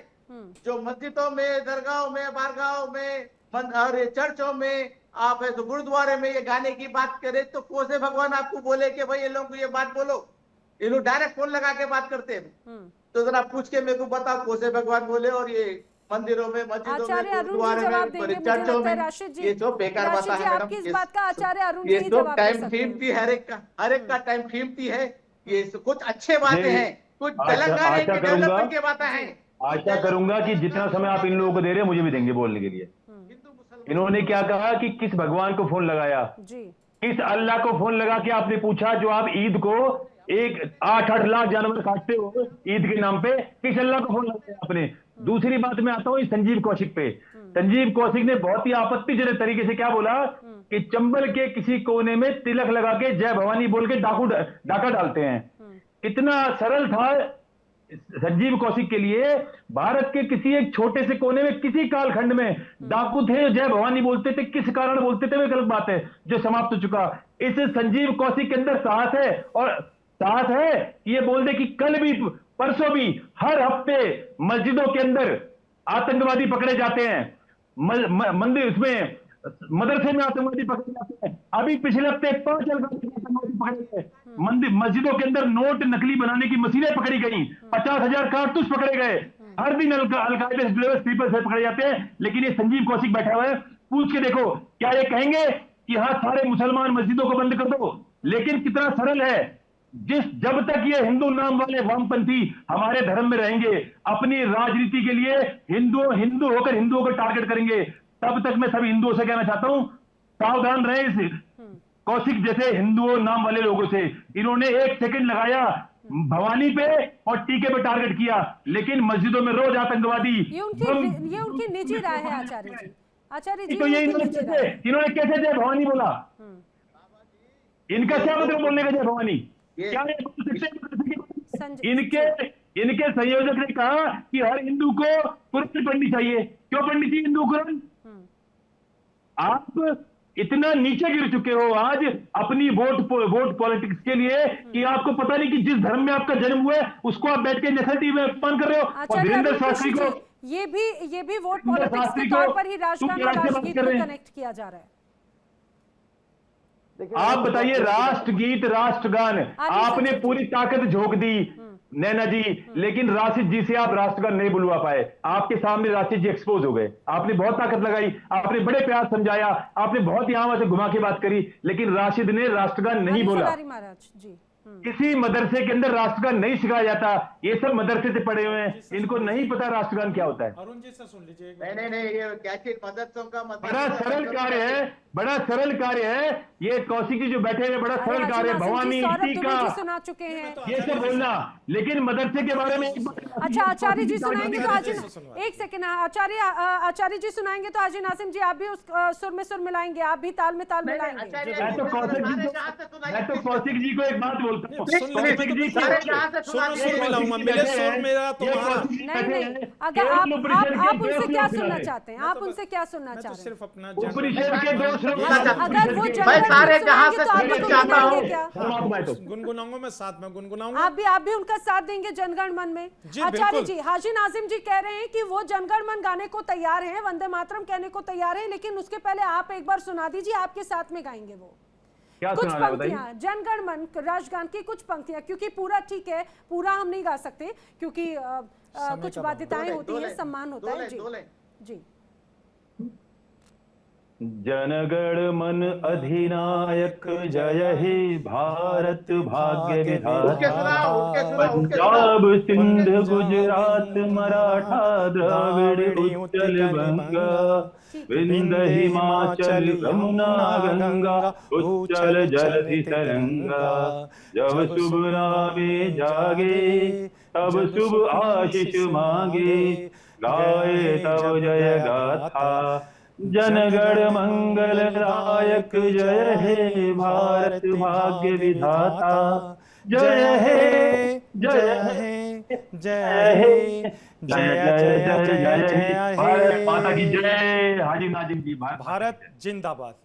जो मस्जिदों में, दरगाहों में, बारगाहों में और चर्चों में, आप तो गुरुद्वारे में ये गाने की बात करें, तो कौन से भगवान आपको बोले कि भाई ये लोगों को ये बात बोलो? ये लोग डायरेक्ट फोन लगा के बात करते हैं। तो जरा पूछ के मेरे को बताओ कौन से भगवान बोले, और ये मंदिरों में, मस्जिदों में, गुरुद्वारे में, चर्चों में, ये जो बेकार बात है आपकी इस बात का आचार्य अरुण ये तो टाइम कीमती, हर एक का टाइम कीमती है। ये कुछ अच्छे बातें हैं, कुछ तेलंगाना की डेवलपमेंट की बातें हैं। आशा करूंगा कि जितना समय आप इन लोगों को दे रहे हैं मुझे भी देंगे बोलने के लिए। इन्होंने क्या कहा कि किस भगवान को फोन लगाया, किस अल्लाह को फोन लगा के आपने पूछा जो आप ईद को 8-8 लाख जानवर काटते हो ईद के नाम पे, किस अल्लाह को फोन लगाया आपने? दूसरी बात में आता हूँ संजीव कौशिक पे। संजीव कौशिक ने बहुत ही आपत्तिजनक तरीके से क्या बोला कि चंबल के किसी कोने में तिलक लगा के जय भवानी बोल के डाका डालते हैं। कितना सरल था संजीव कौशिक के लिए। भारत के किसी एक छोटे से कोने में, किसी कालखंड में डाकू थे जय भवानी बोलते थे, किस कारण बोलते थे वो गलत बात है जो समाप्त हो चुका। इस संजीव कौशिक के अंदर साहस है, और साहस है ये बोल दे कि कल भी, परसों भी, हर हफ्ते मस्जिदों के अंदर आतंकवादी पकड़े जाते हैं, मंदिर उसमें मदरसे में आतंकवादी पकड़े जाते हैं। अभी पिछले हफ्ते 5 आतंकवादी पकड़े गए। मस्जिदों के अंदर नोट नकली बनाने की मशीनें पकड़ी गई, 50,000 कारतूस पकड़े गए। हर दिन अलकायदा स्लीपर से पकड़े जाते हैं। लेकिन ये संजीव कौशिक बैठा हुआ है, पूछ के देखो क्या ये कहेंगे कि हाँ सारे मुसलमान मस्जिदों को बंद कर दो? लेकिन कितना सरल है, जब तक ये हिंदू नाम वाले वामपंथी हमारे धर्म में रहेंगे, अपनी राजनीति के लिए हिंदू होकर हिंदुओं को टारगेट करेंगे, तब तक मैं सभी हिंदुओं से कहना चाहता हूं सावधान रहे इस कौशिक जैसे हिंदुओं नाम वाले लोगों से। इन्होंने 1 सेकंड लगाया भवानी पे और टीके पे टारगेट किया, लेकिन मस्जिदों में रोज आतंकवादी। ये उनकी निजी राय है आचार्य जी। आचार्य जी, तो ये इन्होंने कैसे जय भवानी बोला? इनका क्या मतलब बोलने का जय भवानी? क्या इनके संयोजक ने कहा कि हर हिंदू को कुरान पढ़नी चाहिए। क्यों पढ़नी चाहिए हिंदू कुरान? आप इतना नीचे गिर चुके हो आज अपनी वोट पॉलिटिक्स के लिए कि आपको पता नहीं कि जिस धर्म में आपका जन्म हुआ है उसको आप बैठ के नेशनल टीवी में अपमान कर रहे हो। और वीरेंद्र शास्त्री को ये भी वोट पॉलिटिक्स के तौर पर ही राजगान और राष्ट्रगीत को कनेक्ट किया जा रहा है। आप बताइए, राष्ट्रगीत राष्ट्रगान आपने पूरी ताकत झोंक दी नैना जी, लेकिन राशिद जी से आप राष्ट्रगान नहीं बुलवा पाए। आपके सामने राशिद जी एक्सपोज हो गए। आपने बहुत ताकत लगाई, आपने बड़े प्यार समझाया, आपने बहुत यहां से घुमा के बात करी, लेकिन राशिद ने राष्ट्रगान नहीं बोला। महाराज जी, किसी मदरसे के अंदर राष्ट्रगान नहीं सिखाया जाता। ये सब मदरसे से पढ़े हुए हैं, इनको नहीं पता राष्ट्रगान क्या होता है। अरुण जी से सुन लीजिए। नहीं, ये कैसे मदरसों का मतलब बड़ा सरल कार्य है, बड़ा सरल कार्य है। ये कौशिक जी जो बैठे हुए बड़ा सरल कार्य है, भवानी टीका सुना चुके हैं ये सब बोलना, लेकिन मदरसे के बारे में। अच्छा, आचार्य जी सुनाएंगे तो हाजी, एक सेकंड, आचार्य जी सुनाएंगे तो हाजी नासिम जी आप भी उस सुर में सुर मिलाएंगे, आप भी ताल में ताल मिलाएंगे। मैं तो कौशिक जी को एक बात बोलता हूँ, नहीं, अगर आप उनसे क्या सुनना चाहते हैं? आप उनसे क्या सुनना चाहते हैं? सिर्फ अपना अगर वो सारे जहां से चाहता हूं गुनगुनाऊंगा, मैं साथ में गुनगुनाऊंगा। आप भी उनका साथ देंगे जनगण मन में? आचार्य जी, हाजी नाजिम जी कह रहे हैं कि वो जनगण मन गाने को तैयार हैं, वंदे मातरम कहने को तैयार हैं, लेकिन उसके पहले आप एक बार सुना दीजिए, आपके साथ में गाएंगे वो कुछ पंक्तियां जनगण मन राष्ट्रगान की, कुछ पंक्तियां, क्योंकि पूरा ठीक है, पूरा हम नहीं गा सकते क्योंकि कुछ बाध्यताएं होती हैं, सम्मान होता है। जी जी, जनगण मन अधिनायक जय हे भारत भाग्य विधाता। पंजाब सिंध गुजरात मराठा द्रविड़ उत्कल बंगा, विंध्य हिमाचल यमुना गंगा, उच्चल जलधि तरंगा। जब शुभ नामे जागे तब शुभ आशीष मांगे, गाए तब जय गाथा जनगण मंगलदायक जय हे भारत भाग्य विधाता। जय हे जय हे जय हे जय जय जय जय भारत माता की जय। हाजी नाजिम जी, भारत जिंदाबाद।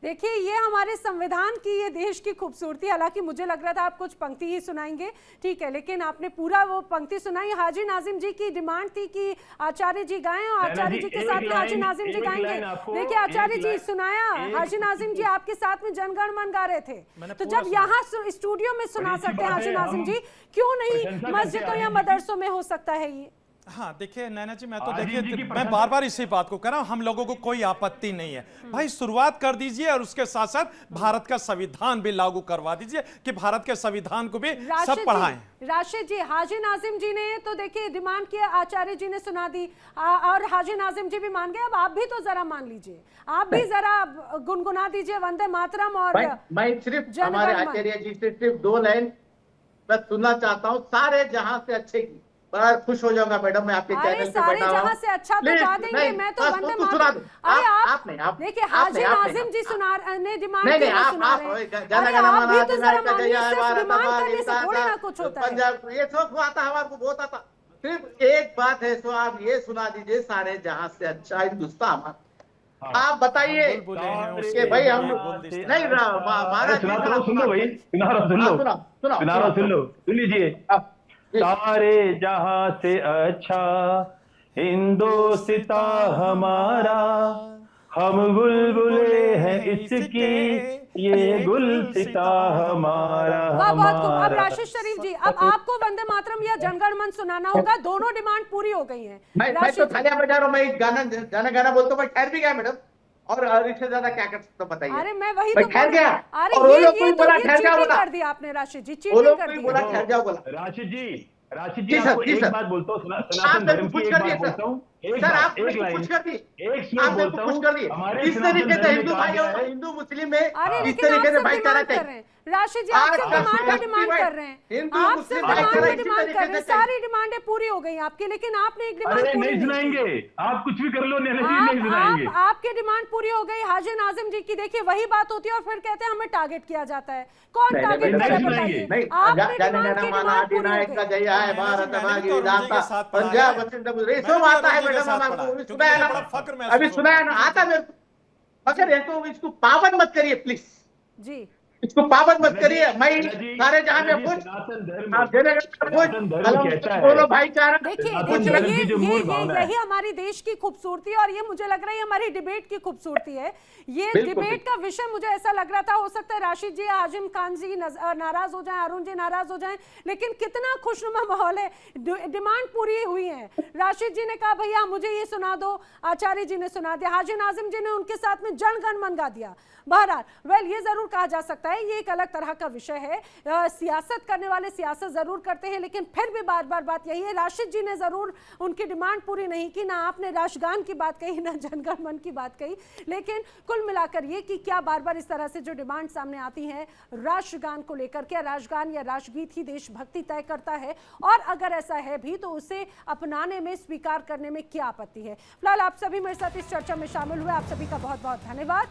देखिए, ये हमारे संविधान की, ये देश की खूबसूरती। हालांकि मुझे लग रहा था आप कुछ पंक्ति ही सुनाएंगे, ठीक है, लेकिन आपने पूरा वो पंक्ति सुनाई। हाजी नाजिम जी की डिमांड थी कि आचार्य जी गाएं और आचार्य जी के साथ में हाजी नाजिम जी गाएंगे। देखिए आचार्य जी सुनाया, हाजी नाजिम जी आपके साथ में जनगण मन गा रहे थे, तो जब यहाँ स्टूडियो में सुना सकते हैं हाजी नाजिम जी, क्यों नहीं मस्जिदों या मदरसों में हो सकता है ये? हाँ देखिए नैना जी, मैं तो देखिए मैं बार बार इसी बात को कह रहा हूं, हम लोगों को कोई आपत्ति नहीं है भाई, शुरुआत कर दीजिए और उसके साथ साथ भारत का संविधान भी लागू करवा दीजिए कि भारत के संविधान को भी सब पढ़ाएं। राशिद जी, हाजी नाजिम जी ने तो देखिए डिमांड किया, आचार्य जी ने सुना दी और हाजी नाजिम जी भी मान गए। अब आप भी तो जरा मान लीजिए, आप भी जरा गुनगुना दीजिए वंदे मातरम। और मैं सिर्फ हमारे आचार्य जी से सिर्फ 2 लाइन मैं सुनना चाहता हूँ, सारे जहां से अच्छे की। बड़ा खुश हो जाऊंगा मैडम, मैं आपके चैनल पे बैठा हूं। जहां से अच्छा तो गा देंगे, मैं तो वंदे मातरम। अरे आप देखिए हाजी नाजिम जी ने डिमांड की, आप भी तो जरा मानिए, सिर्फ डिमांड करने से थोड़ी ना कुछ होता है। पंजाब ये सब आता है, हमारे को बहुत आता। सिर्फ एक बात है, सो आप ये सुना दीजिए, सारे जहां से अच्छा हिंदुस्तान हमारा। आप बताइए कि भाई हम नहीं हमारा सुन लो भाई, सुन लीजिए। सारे जहां से अच्छा हिंदुस्ता हमारा, हम बुलबुले हैं इसकी, ये गुलसिता हमारा। बहुत खूब। अब राशिद शरीफ जी, अब आपको वंदे मातरम या जनगण मन सुनाना होगा, दोनों डिमांड पूरी हो गई है। मैं तो थालिया बजा रहा हूँ, मैं गाना बोलता हूँ, ठहर भी गया मैडम, और इससे ज्यादा क्या कर सकते बताइए। अरे मैं वही तो ठहर गया। अरे और ये बोला ठहर गया बोला कर दिया आपने राशिद जी, चीटिंग कर दी। बोला ठहर जाओ बोला। राशिद जी आपको एक बात बोलता हूँ, सनातन धर्म की एक बात बोलता हूँ, एक लाइन, एक श्लोक बोलता हूँ। इस तरीके से हिंदू भाई और हिंदू मुस्लिम में इस तरीके से भाईचारा चाहिए। राशिद जी आप सिर्फ डिमांड कर रहे हैं, आप सिर्फ डिमांड कर रहे हैं, सारी डिमांडें पूरी हो गई आपकी, लेकिन आपने एक डिमांड पूरी नहीं सुनाएंगे। आप कुछ भी कर लो, नहीं सुनाएंगे। आपकी डिमांड पूरी हो गई हाजी नाजिम जी की। देखिए वही बात होती है और फिर कहते हैं हमें टारगेट किया जाता है। कौन टारगेट करे बताइए? अभी सुनाया ना आता मेरे को, मगर ये तो इसको पाबंद मत करिए प्लीज जी, इसको पाबंद मत करिए। मैं सारे जहां में कुछ बोलो भाईचारा। देखिए यही हमारी देश की खूबसूरती है और ये मुझे लग रहा है हमारी डिबेट की खूबसूरती है। ये डिबेट का विषय मुझे ऐसा लग रहा था, हो सकता है राशिद जी, आजिम खान जी नाराज हो जाएं, अरुण जी नाराज हो जाएं, लेकिन कितना खुशनुमा माहौल है, डिमांड पूरी हुई है। राशिद जी ने कहा भैया मुझे ये सुना दो, आचार्य जी ने सुना दिया, हाजी नाजिम जी ने उनके साथ में जनगण मन गा दिया। बहरहाल ये जरूर कहा जा सकता है ये एक अलग तरह का विषय है। सियासत करने वाले सियासत जरूर करते हैं, लेकिन फिर भी बार बार बात यही है, राशिद जी ने जरूर उनकी डिमांड पूरी नहीं की, ना आपने राष्ट्रगान की बात कही, ना जनगण मन की बात कही। लेकिन कुल मिलाकर ये कि क्या बार बार इस तरह से जो डिमांड सामने आती है राष्ट्रगान को लेकर, क्या राष्ट्रगान या राष्ट्रगीत ही देशभक्ति तय करता है, और अगर ऐसा है भी तो उसे अपनाने में, स्वीकार करने में क्या आपत्ति है। फिलहाल आप सभी मेरे साथ इस चर्चा में शामिल हुए, आप सभी का बहुत बहुत धन्यवाद।